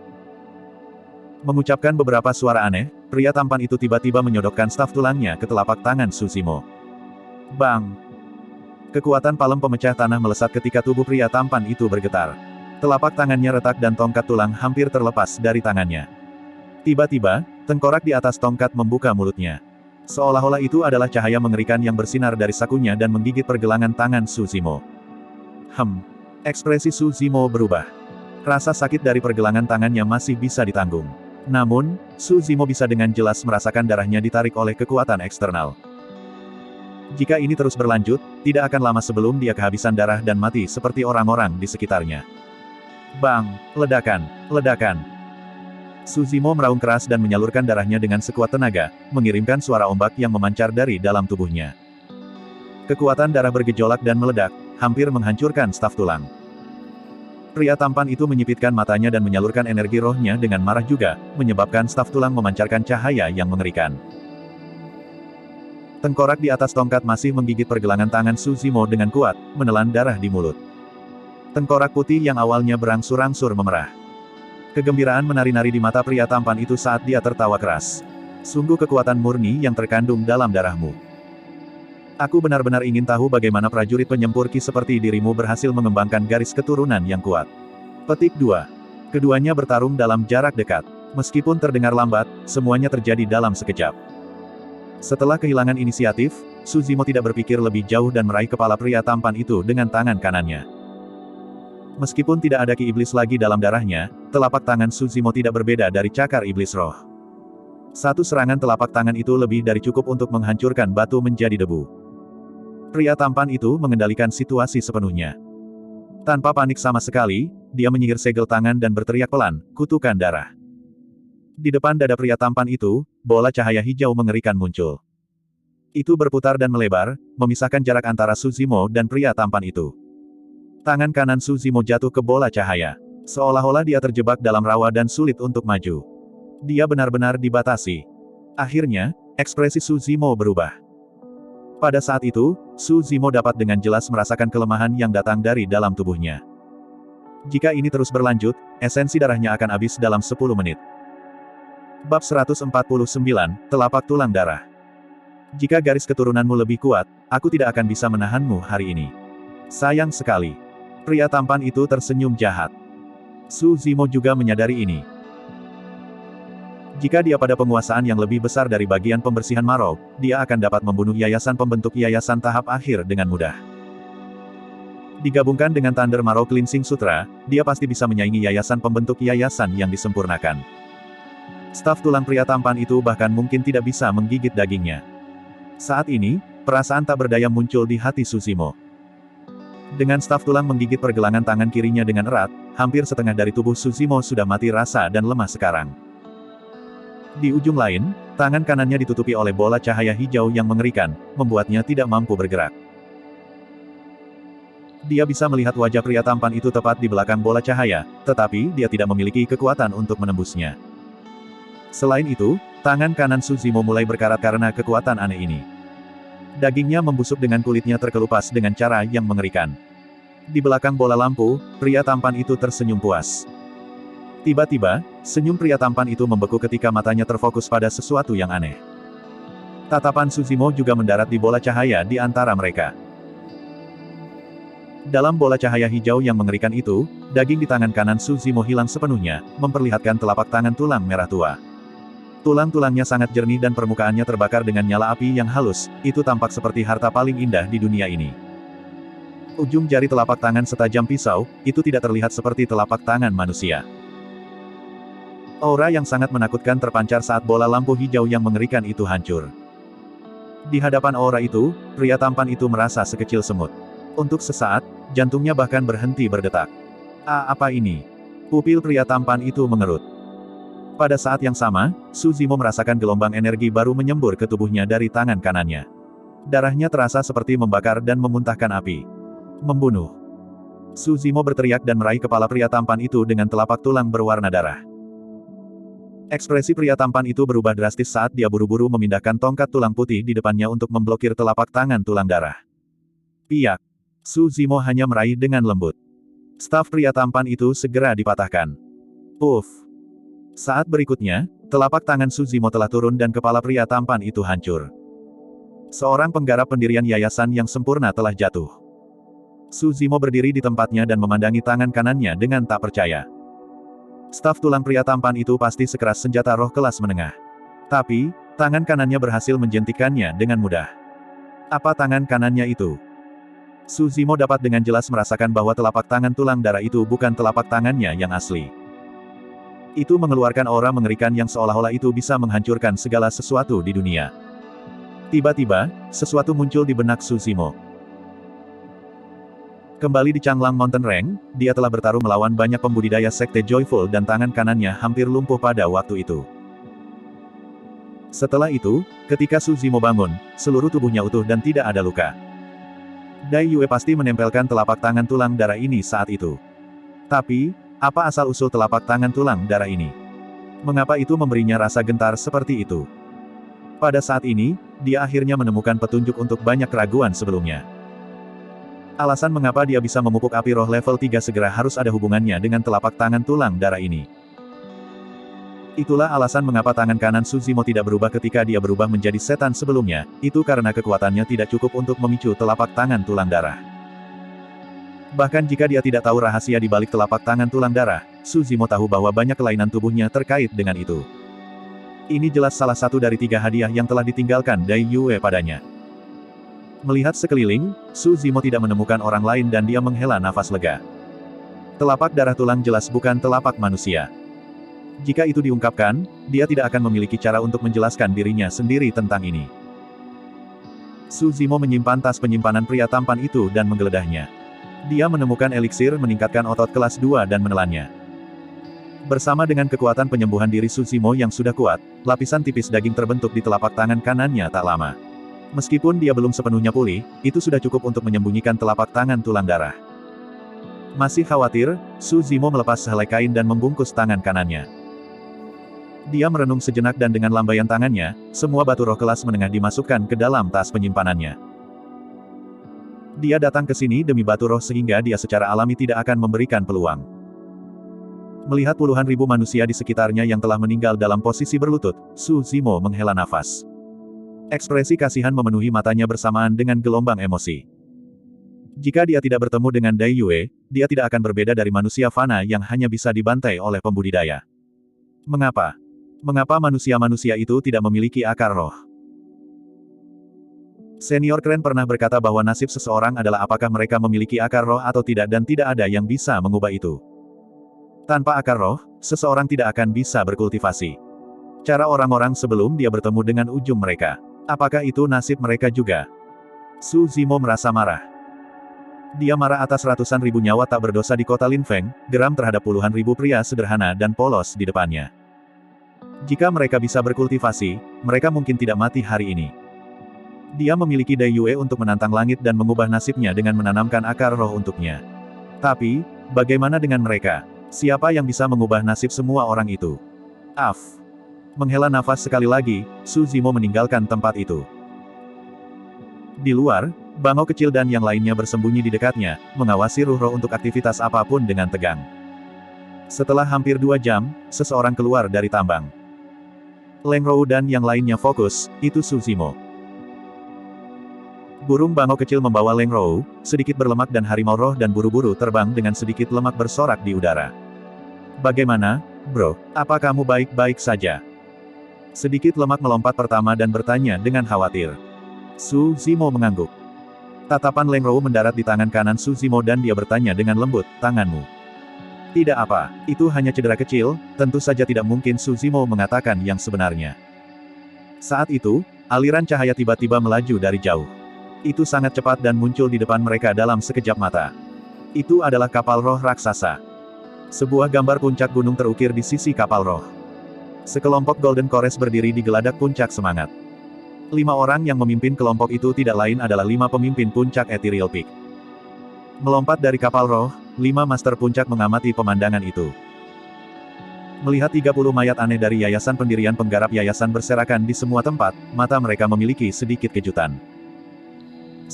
Mengucapkan beberapa suara aneh, pria tampan itu tiba-tiba menyodokkan staf tulangnya ke telapak tangan Suzimo. Bang! Kekuatan palem pemecah tanah melesat ketika tubuh pria tampan itu bergetar. Telapak tangannya retak dan tongkat tulang hampir terlepas dari tangannya. Tiba-tiba, tengkorak di atas tongkat membuka mulutnya. Seolah-olah itu adalah cahaya mengerikan yang bersinar dari sakunya dan menggigit pergelangan tangan Suzimo. Ekspresi Suzimo berubah. Rasa sakit dari pergelangan tangannya masih bisa ditanggung. Namun, Suzimo bisa dengan jelas merasakan darahnya ditarik oleh kekuatan eksternal. Jika ini terus berlanjut, tidak akan lama sebelum dia kehabisan darah dan mati seperti orang-orang di sekitarnya. Bang! Ledakan! Ledakan! Suzimo meraung keras dan menyalurkan darahnya dengan sekuat tenaga, mengirimkan suara ombak yang memancar dari dalam tubuhnya. Kekuatan darah bergejolak dan meledak, hampir menghancurkan staf tulang. Pria tampan itu menyipitkan matanya dan menyalurkan energi rohnya dengan marah juga, menyebabkan staf tulang memancarkan cahaya yang mengerikan. Tengkorak di atas tongkat masih menggigit pergelangan tangan Suzimo dengan kuat, menelan darah di mulut. Tengkorak putih yang awalnya berangsur-angsur memerah. Kegembiraan menari-nari di mata pria tampan itu saat dia tertawa keras. Sungguh kekuatan murni yang terkandung dalam darahmu. Aku benar-benar ingin tahu bagaimana prajurit penyempur ki seperti dirimu berhasil mengembangkan garis keturunan yang kuat. Petik 2. Keduanya bertarung dalam jarak dekat. Meskipun terdengar lambat, semuanya terjadi dalam sekejap. Setelah kehilangan inisiatif, Suzimo tidak berpikir lebih jauh dan meraih kepala pria tampan itu dengan tangan kanannya. Meskipun tidak ada ki iblis lagi dalam darahnya, telapak tangan Suzimo tidak berbeda dari cakar iblis roh. Satu serangan telapak tangan itu lebih dari cukup untuk menghancurkan batu menjadi debu. Pria tampan itu mengendalikan situasi sepenuhnya. Tanpa panik sama sekali, dia menyihir segel tangan dan berteriak pelan, kutukan darah. Di depan dada pria tampan itu, bola cahaya hijau mengerikan muncul. Itu berputar dan melebar, memisahkan jarak antara Suzimo dan pria tampan itu. Tangan kanan Suzimo jatuh ke bola cahaya. Seolah-olah dia terjebak dalam rawa dan sulit untuk maju. Dia benar-benar dibatasi. Akhirnya, ekspresi Suzimo berubah. Pada saat itu, Suzimo dapat dengan jelas merasakan kelemahan yang datang dari dalam tubuhnya. Jika ini terus berlanjut, esensi darahnya akan habis dalam 10 menit. Bab 149, Telapak Tulang Darah. Jika garis keturunanmu lebih kuat, aku tidak akan bisa menahanmu hari ini. Sayang sekali. Pria tampan itu tersenyum jahat. Suzimo juga menyadari ini. Jika dia pada penguasaan yang lebih besar dari bagian pembersihan Marok, dia akan dapat membunuh yayasan pembentuk yayasan tahap akhir dengan mudah. Digabungkan dengan Thunder Marok Cleansing Sutra, dia pasti bisa menyaingi yayasan pembentuk yayasan yang disempurnakan. Staf tulang pria tampan itu bahkan mungkin tidak bisa menggigit dagingnya. Saat ini, perasaan tak berdaya muncul di hati Suzimo. Dengan staf tulang menggigit pergelangan tangan kirinya dengan erat, hampir setengah dari tubuh Suzimo sudah mati rasa dan lemah sekarang. Di ujung lain, tangan kanannya ditutupi oleh bola cahaya hijau yang mengerikan, membuatnya tidak mampu bergerak. Dia bisa melihat wajah pria tampan itu tepat di belakang bola cahaya, tetapi dia tidak memiliki kekuatan untuk menembusnya. Selain itu, tangan kanan Suzimo mulai berkarat karena kekuatan aneh ini. Dagingnya membusuk dengan kulitnya terkelupas dengan cara yang mengerikan. Di belakang bola lampu, pria tampan itu tersenyum puas. Tiba-tiba, senyum pria tampan itu membeku ketika matanya terfokus pada sesuatu yang aneh. Tatapan Suzimo juga mendarat di bola cahaya di antara mereka. Dalam bola cahaya hijau yang mengerikan itu, daging di tangan kanan Suzimo hilang sepenuhnya, memperlihatkan telapak tangan tulang merah tua. Tulang-tulangnya sangat jernih dan permukaannya terbakar dengan nyala api yang halus, itu tampak seperti harta paling indah di dunia ini. Ujung jari telapak tangan setajam pisau, itu tidak terlihat seperti telapak tangan manusia. Aura yang sangat menakutkan terpancar saat bola lampu hijau yang mengerikan itu hancur. Di hadapan aura itu, pria tampan itu merasa sekecil semut. Untuk sesaat, jantungnya bahkan berhenti berdetak. Apa ini? Pupil pria tampan itu mengerut. Pada saat yang sama, Suzimo merasakan gelombang energi baru menyembur ke tubuhnya dari tangan kanannya. Darahnya terasa seperti membakar dan memuntahkan api. Membunuh. Suzimo berteriak dan meraih kepala pria tampan itu dengan telapak tulang berwarna darah. Ekspresi pria tampan itu berubah drastis saat dia buru-buru memindahkan tongkat tulang putih di depannya untuk memblokir telapak tangan tulang darah. Piak. Suzimo hanya meraih dengan lembut. Staf pria tampan itu segera dipatahkan. Puff. Saat berikutnya, telapak tangan Suzimo telah turun dan kepala pria tampan itu hancur. Seorang penggarap pendirian yayasan yang sempurna telah jatuh. Suzimo berdiri di tempatnya dan memandangi tangan kanannya dengan tak percaya. Staf tulang pria tampan itu pasti sekeras senjata roh kelas menengah. Tapi, tangan kanannya berhasil menjentikannya dengan mudah. Apa tangan kanannya itu? Suzimo dapat dengan jelas merasakan bahwa telapak tangan tulang darah itu bukan telapak tangannya yang asli. Itu mengeluarkan aura mengerikan yang seolah-olah itu bisa menghancurkan segala sesuatu di dunia. Tiba-tiba, sesuatu muncul di benak Suzimo. Kembali di Changlang Mountain Range, dia telah bertarung melawan banyak pembudidaya sekte Joyful dan tangan kanannya hampir lumpuh pada waktu itu. Setelah itu, ketika Suzimo bangun, seluruh tubuhnya utuh dan tidak ada luka. Dai Yue pasti menempelkan telapak tangan tulang darah ini saat itu. Tapi, apa asal-usul telapak tangan tulang darah ini? Mengapa itu memberinya rasa gentar seperti itu? Pada saat ini, dia akhirnya menemukan petunjuk untuk banyak keraguan sebelumnya. Alasan mengapa dia bisa memupuk api roh level 3 segera harus ada hubungannya dengan telapak tangan tulang darah ini. Itulah alasan mengapa tangan kanan Suzimo tidak berubah ketika dia berubah menjadi setan sebelumnya, itu karena kekuatannya tidak cukup untuk memicu telapak tangan tulang darah. Bahkan jika dia tidak tahu rahasia di balik telapak tangan tulang darah, Suzimo tahu bahwa banyak kelainan tubuhnya terkait dengan itu. Ini jelas salah satu dari 3 hadiah yang telah ditinggalkan Dai Yue padanya. Melihat sekeliling, Suzimo tidak menemukan orang lain dan dia menghela nafas lega. Telapak darah tulang jelas bukan telapak manusia. Jika itu diungkapkan, dia tidak akan memiliki cara untuk menjelaskan dirinya sendiri tentang ini. Suzimo menyimpan tas penyimpanan pria tampan itu dan menggeledahnya. Dia menemukan eliksir meningkatkan otot kelas 2 dan menelannya. Bersama dengan kekuatan penyembuhan diri Suzimo yang sudah kuat, lapisan tipis daging terbentuk di telapak tangan kanannya tak lama. Meskipun dia belum sepenuhnya pulih, itu sudah cukup untuk menyembunyikan telapak tangan tulang darah. Masih khawatir, Suzimo melepas sehelai kain dan membungkus tangan kanannya. Dia merenung sejenak dan dengan lambaian tangannya, semua batu roh kelas menengah dimasukkan ke dalam tas penyimpanannya. Dia datang ke sini demi batu roh sehingga dia secara alami tidak akan memberikan peluang. Melihat puluhan ribu manusia di sekitarnya yang telah meninggal dalam posisi berlutut, Suzimo menghela nafas. Ekspresi kasihan memenuhi matanya bersamaan dengan gelombang emosi. Jika dia tidak bertemu dengan Dai Yue, dia tidak akan berbeda dari manusia fana yang hanya bisa dibantai oleh pembudidaya. Mengapa? Mengapa manusia-manusia itu tidak memiliki akar roh? Senior Kren pernah berkata bahwa nasib seseorang adalah apakah mereka memiliki akar roh atau tidak dan tidak ada yang bisa mengubah itu. Tanpa akar roh, seseorang tidak akan bisa berkultivasi. Cara orang-orang sebelum dia bertemu dengan ujung mereka. Apakah itu nasib mereka juga? Suzimo merasa marah. Dia marah atas ratusan ribu nyawa tak berdosa di kota Linfeng, geram terhadap puluhan ribu pria sederhana dan polos di depannya. Jika mereka bisa berkultivasi, mereka mungkin tidak mati hari ini. Dia memiliki Dai Yue untuk menantang langit dan mengubah nasibnya dengan menanamkan akar roh untuknya. Tapi, bagaimana dengan mereka? Siapa yang bisa mengubah nasib semua orang itu? Menghela nafas sekali lagi, Suzimo meninggalkan tempat itu. Di luar, bangau kecil dan yang lainnya bersembunyi di dekatnya, mengawasi roh-roh untuk aktivitas apapun dengan tegang. Setelah hampir 2 jam, seseorang keluar dari tambang. Leng Rou dan yang lainnya fokus, itu Suzimo. Burung bangau kecil membawa Leng Rou, sedikit berlemak dan harimau roh dan buru-buru terbang dengan sedikit lemak bersorak di udara. Bagaimana, bro? Apa kamu baik-baik saja? Sedikit lemak melompat pertama dan bertanya dengan khawatir. Su Zimo mengangguk. Tatapan Leng Rou mendarat di tangan kanan Su Zimo dan dia bertanya dengan lembut, tanganmu. Tidak apa, itu hanya cedera kecil, tentu saja tidak mungkin Su Zimo mengatakan yang sebenarnya. Saat itu, aliran cahaya tiba-tiba melaju dari jauh. Itu sangat cepat dan muncul di depan mereka dalam sekejap mata. Itu adalah kapal roh raksasa. Sebuah gambar puncak gunung terukir di sisi kapal roh. Sekelompok Golden Chorus berdiri di geladak puncak semangat. 5 orang yang memimpin kelompok itu tidak lain adalah 5 pemimpin puncak Ethereal Peak. Melompat dari kapal roh, 5 master puncak mengamati pemandangan itu. Melihat 30 mayat aneh dari yayasan pendirian penggarap yayasan berserakan di semua tempat, mata mereka memiliki sedikit kejutan.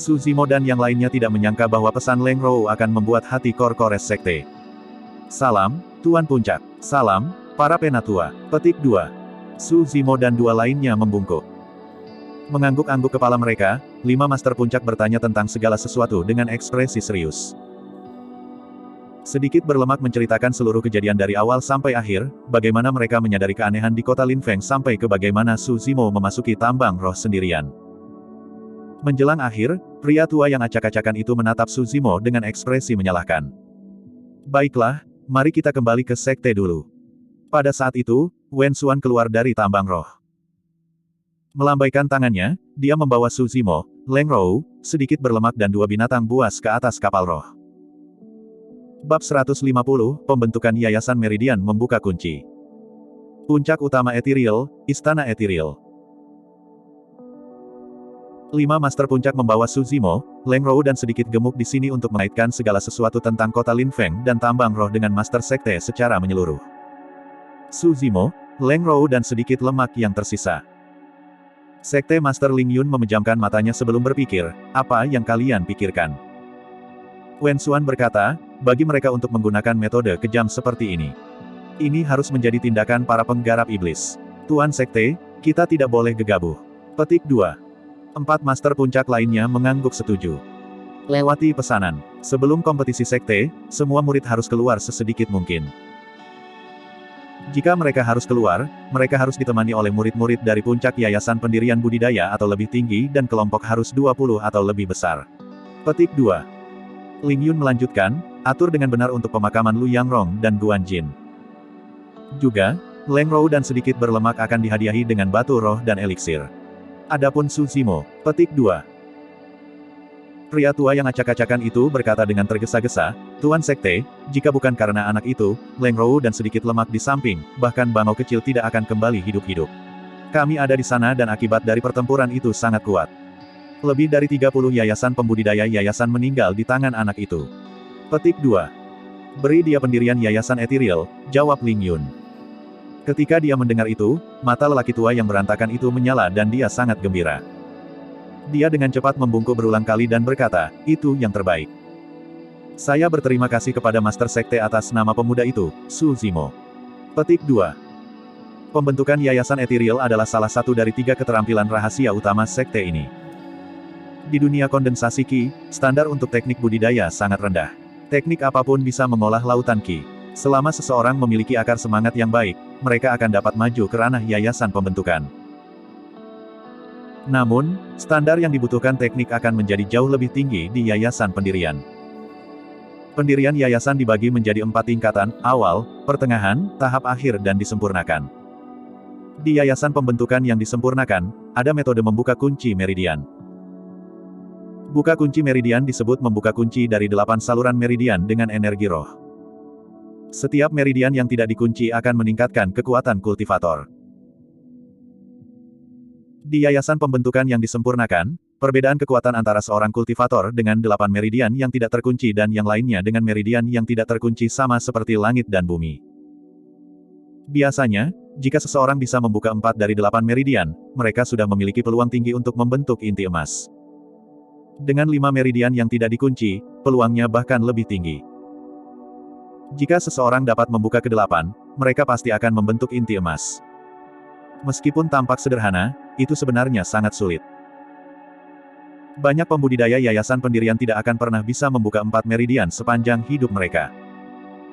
Su Zimo dan yang lainnya tidak menyangka bahwa pesan Leng Rou akan membuat hati Kor-Kores Sekte. Salam, Tuan Puncak. Salam, para penatua. Petik 2. Su Zimo dan 2 lainnya membungkuk. Mengangguk-angguk kepala mereka, 5 master puncak bertanya tentang segala sesuatu dengan ekspresi serius. Sedikit berlemak menceritakan seluruh kejadian dari awal sampai akhir, bagaimana mereka menyadari keanehan di kota Linfeng sampai ke bagaimana Su Zimo memasuki tambang roh sendirian. Menjelang akhir, pria tua yang acak-acakan itu menatap Su Zimo dengan ekspresi menyalahkan. Baiklah, mari kita kembali ke sekte dulu. Pada saat itu, Wen Xuan keluar dari tambang roh. Melambaikan tangannya, dia membawa Su Zimo, Leng Rou, sedikit berlemak dan 2 binatang buas ke atas kapal roh. Bab 150, Pembentukan Yayasan Meridian membuka kunci. Puncak utama Ethereal, Istana Ethereal. 5 master puncak membawa Su Zimo, Leng Rou dan sedikit gemuk di sini untuk mengaitkan segala sesuatu tentang kota Linfeng dan tambang roh dengan master sekte secara menyeluruh. Su Zimo, Leng Rou dan sedikit lemak yang tersisa. Sekte Master Ling Yun memejamkan matanya sebelum berpikir, apa yang kalian pikirkan? Wen Xuan berkata, bagi mereka untuk menggunakan metode kejam seperti ini. Ini harus menjadi tindakan para penggarap iblis. Tuan Sekte, kita tidak boleh gegabah. Petik 2. 4 master puncak lainnya mengangguk setuju. Lewati pesanan. Sebelum kompetisi sekte, semua murid harus keluar sesedikit mungkin. Jika mereka harus keluar, mereka harus ditemani oleh murid-murid dari puncak yayasan pendirian budidaya atau lebih tinggi dan kelompok harus 20 atau lebih besar. Petik 2. Ling Yun melanjutkan, atur dengan benar untuk pemakaman Lu Yangrong dan Guan Jin. Juga, Leng Rou dan sedikit berlemak akan dihadiahi dengan batu roh dan eliksir. Adapun Su Zimo, petik 2. Pria tua yang acak-acakan itu berkata dengan tergesa-gesa, Tuan Sekte, jika bukan karena anak itu, Leng Rou dan sedikit lemak di samping, bahkan bangau kecil tidak akan kembali hidup-hidup. Kami ada di sana dan akibat dari pertempuran itu sangat kuat. Lebih dari 30 yayasan pembudidaya yayasan meninggal di tangan anak itu. Petik 2. Beri dia pendirian yayasan Ethereal, jawab Ling Yun. Ketika dia mendengar itu, mata lelaki tua yang berantakan itu menyala dan dia sangat gembira. Dia dengan cepat membungkuk berulang kali dan berkata, itu yang terbaik. Saya berterima kasih kepada Master Sekte atas nama pemuda itu, Su Zimo. Petik 2. Pembentukan Yayasan Ethereal adalah salah satu dari 3 keterampilan rahasia utama sekte ini. Di dunia kondensasi Qi, standar untuk teknik budidaya sangat rendah. Teknik apapun bisa mengolah lautan Qi. Selama seseorang memiliki akar semangat yang baik, mereka akan dapat maju ke ranah yayasan pembentukan. Namun, standar yang dibutuhkan teknik akan menjadi jauh lebih tinggi di yayasan pendirian. Pendirian yayasan dibagi menjadi 4 tingkatan, awal, pertengahan, tahap akhir dan disempurnakan. Di yayasan pembentukan yang disempurnakan, ada metode membuka kunci meridian. Buka kunci meridian disebut membuka kunci dari 8 saluran meridian dengan energi roh. Setiap meridian yang tidak dikunci akan meningkatkan kekuatan kultivator. Di yayasan pembentukan yang disempurnakan, perbedaan kekuatan antara seorang kultivator dengan 8 meridian yang tidak terkunci dan yang lainnya dengan meridian yang tidak terkunci sama seperti langit dan bumi. Biasanya, jika seseorang bisa membuka 4 dari 8 meridian, mereka sudah memiliki peluang tinggi untuk membentuk inti emas. Dengan 5 meridian yang tidak dikunci, peluangnya bahkan lebih tinggi. Jika seseorang dapat membuka ke-8, mereka pasti akan membentuk inti emas. Meskipun tampak sederhana, itu sebenarnya sangat sulit. Banyak pembudidaya yayasan pendirian tidak akan pernah bisa membuka 4 meridian sepanjang hidup mereka.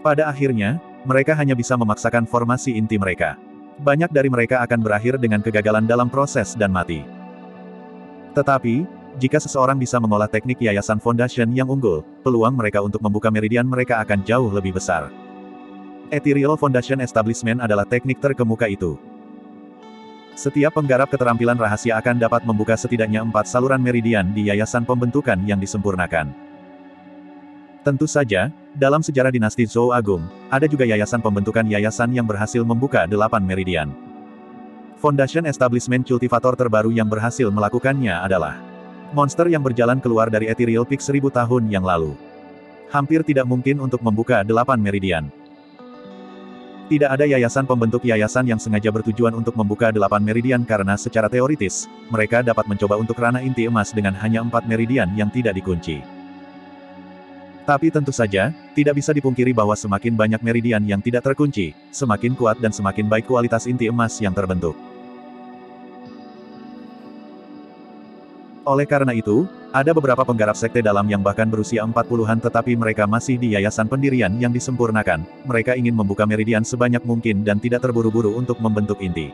Pada akhirnya, mereka hanya bisa memaksakan formasi inti mereka. Banyak dari mereka akan berakhir dengan kegagalan dalam proses dan mati. Tetapi, jika seseorang bisa mengolah teknik yayasan foundation yang unggul, peluang mereka untuk membuka meridian mereka akan jauh lebih besar. Ethereal Foundation Establishment adalah teknik terkemuka itu. Setiap penggarap keterampilan rahasia akan dapat membuka setidaknya 4 saluran meridian di yayasan pembentukan yang disempurnakan. Tentu saja, dalam sejarah dinasti Zhou Agung, ada juga yayasan pembentukan yayasan yang berhasil membuka 8 meridian. Foundation Establishment Cultivator terbaru yang berhasil melakukannya adalah monster yang berjalan keluar dari Ethereal Peak 1000 tahun yang lalu. Hampir tidak mungkin untuk membuka 8 meridian. Tidak ada yayasan pembentuk yayasan yang sengaja bertujuan untuk membuka 8 meridian karena secara teoritis, mereka dapat mencoba untuk ranah inti emas dengan hanya 4 meridian yang tidak dikunci. Tapi tentu saja, tidak bisa dipungkiri bahwa semakin banyak meridian yang tidak terkunci, semakin kuat dan semakin baik kualitas inti emas yang terbentuk. Oleh karena itu, ada beberapa penggarap sekte dalam yang bahkan berusia 40-an tetapi mereka masih di yayasan pendirian yang disempurnakan, mereka ingin membuka meridian sebanyak mungkin dan tidak terburu-buru untuk membentuk inti.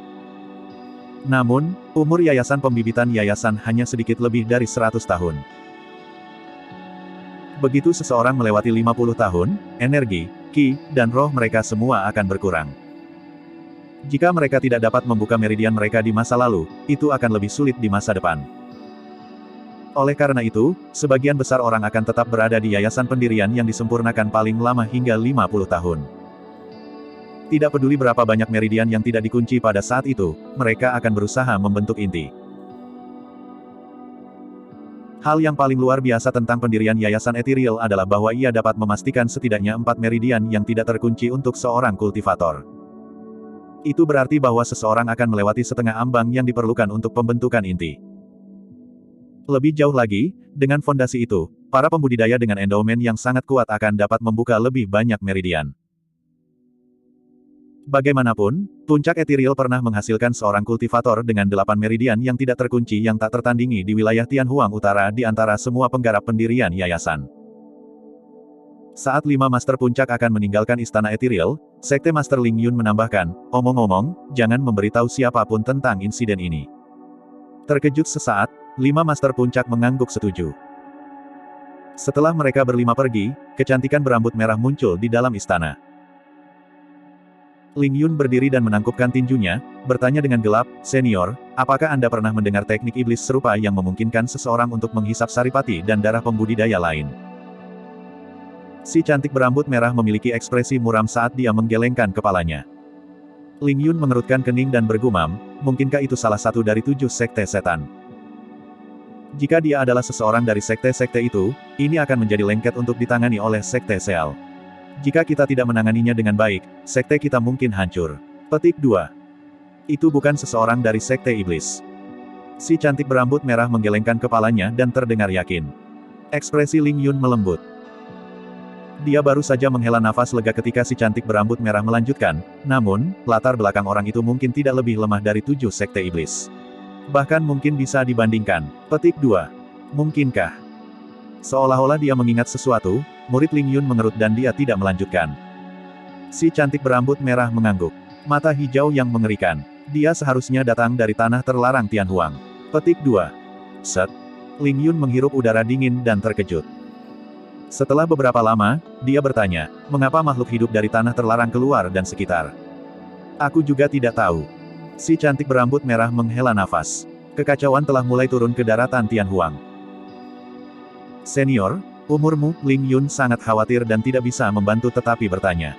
Namun, umur yayasan pembibitan yayasan hanya sedikit lebih dari 100 tahun. Begitu seseorang melewati 50 tahun, energi, ki, dan roh mereka semua akan berkurang. Jika mereka tidak dapat membuka meridian mereka di masa lalu, itu akan lebih sulit di masa depan. Oleh karena itu, sebagian besar orang akan tetap berada di yayasan pendirian yang disempurnakan paling lama hingga 50 tahun. Tidak peduli berapa banyak meridian yang tidak dikunci pada saat itu, mereka akan berusaha membentuk inti. Hal yang paling luar biasa tentang pendirian Yayasan Ethereal adalah bahwa ia dapat memastikan setidaknya 4 meridian yang tidak terkunci untuk seorang kultivator. Itu berarti bahwa seseorang akan melewati setengah ambang yang diperlukan untuk pembentukan inti. Lebih jauh lagi, dengan fondasi itu, para pembudidaya dengan endowment yang sangat kuat akan dapat membuka lebih banyak meridian. Bagaimanapun, puncak Ethereal pernah menghasilkan seorang kultivator dengan 8 meridian yang tidak terkunci yang tak tertandingi di wilayah Tianhuang Utara di antara semua penggarap pendirian yayasan. Saat 5 Master Puncak akan meninggalkan istana Ethereal, Sekte Master Ling Yun menambahkan, omong-omong, jangan memberitahu siapapun tentang insiden ini. Terkejut sesaat, 5 Master Puncak mengangguk setuju. Setelah mereka berlima pergi, kecantikan berambut merah muncul di dalam istana. Ling Yun berdiri dan menangkupkan tinjunya, bertanya dengan gelap, "Senior, apakah Anda pernah mendengar teknik iblis serupa yang memungkinkan seseorang untuk menghisap saripati dan darah pembudidaya lain?" Si cantik berambut merah memiliki ekspresi muram saat dia menggelengkan kepalanya. Ling Yun mengerutkan kening dan bergumam, "Mungkinkah itu salah satu dari 7 sekte setan? Jika dia adalah seseorang dari sekte-sekte itu, ini akan menjadi lengket untuk ditangani oleh sekte Seal. Jika kita tidak menanganinya dengan baik, sekte kita mungkin hancur." Petik 2. Itu bukan seseorang dari sekte iblis. Si cantik berambut merah menggelengkan kepalanya dan terdengar yakin. Ekspresi Ling Yun melembut. Dia baru saja menghela nafas lega ketika si cantik berambut merah melanjutkan, namun, latar belakang orang itu mungkin tidak lebih lemah dari 7 sekte iblis. Bahkan mungkin bisa dibandingkan. Petik 2. Mungkinkah? Seolah-olah dia mengingat sesuatu, murid Ling Yun mengerut dan dia tidak melanjutkan. Si cantik berambut merah mengangguk. Mata hijau yang mengerikan. Dia seharusnya datang dari tanah terlarang Tianhuang. Petik 2. Set. Ling Yun menghirup udara dingin dan terkejut. Setelah beberapa lama, dia bertanya, "Mengapa makhluk hidup dari tanah terlarang keluar dan sekitar?" "Aku juga tidak tahu." Si cantik berambut merah menghela nafas. Kekacauan telah mulai turun ke daratan Tianhuang. "Senior, umurmu," Ling Yun sangat khawatir dan tidak bisa membantu tetapi bertanya.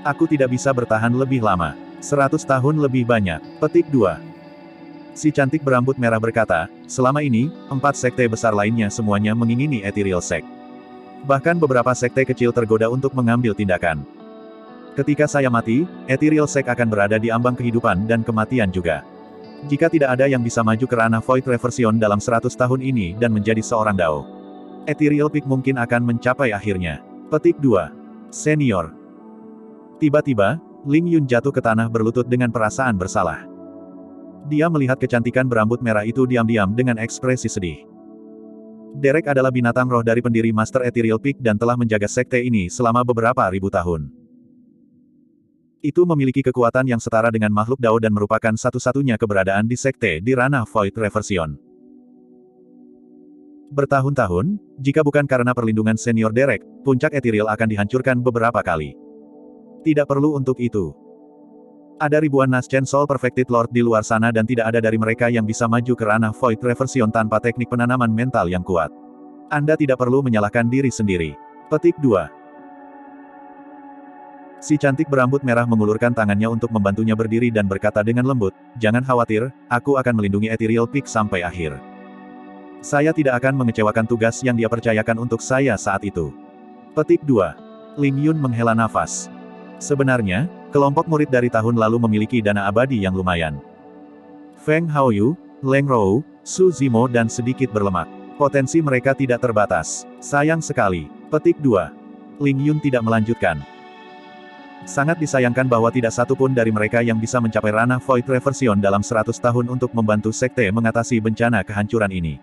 "Aku tidak bisa bertahan lebih lama. 100 tahun lebih banyak." Petik 2. Si cantik berambut merah berkata, "Selama ini, 4 sekte besar lainnya semuanya mengingini Ethereal Sect. Bahkan beberapa sekte kecil tergoda untuk mengambil tindakan. Ketika saya mati, Ethereal Sect akan berada di ambang kehidupan dan kematian juga. Jika tidak ada yang bisa maju ke ranah Void Reversion dalam 100 tahun ini dan menjadi seorang Dao, Ethereal Peak mungkin akan mencapai akhirnya." Petik 2. Senior. Tiba-tiba, Ling Yun jatuh ke tanah berlutut dengan perasaan bersalah. Dia melihat kecantikan berambut merah itu diam-diam dengan ekspresi sedih. Derek adalah binatang roh dari pendiri Master Ethereal Peak dan telah menjaga sekte ini selama beberapa ribu tahun. Itu memiliki kekuatan yang setara dengan makhluk Dao dan merupakan satu-satunya keberadaan di sekte di ranah Void Reversion. Bertahun-tahun, jika bukan karena perlindungan senior Derek, puncak Ethereal akan dihancurkan beberapa kali. Tidak perlu untuk itu. Ada ribuan Naschen Soul Perfected Lord di luar sana dan tidak ada dari mereka yang bisa maju ke ranah Void Reversion tanpa teknik penanaman mental yang kuat. Anda tidak perlu menyalahkan diri sendiri. Petik 2. Si cantik berambut merah mengulurkan tangannya untuk membantunya berdiri dan berkata dengan lembut, "Jangan khawatir, aku akan melindungi Ethereal Peak sampai akhir. Saya tidak akan mengecewakan tugas yang dia percayakan untuk saya saat itu." Petik 2. Ling Yun menghela nafas. Sebenarnya, kelompok murid dari tahun lalu memiliki dana abadi yang lumayan. Feng Haoyu, Leng Rou, Su Zimo dan sedikit berlemak. Potensi mereka tidak terbatas. Sayang sekali. Petik 2. Ling Yun tidak melanjutkan. Sangat disayangkan bahwa tidak satu pun dari mereka yang bisa mencapai ranah Void Reversion dalam 100 tahun untuk membantu sekte mengatasi bencana kehancuran ini.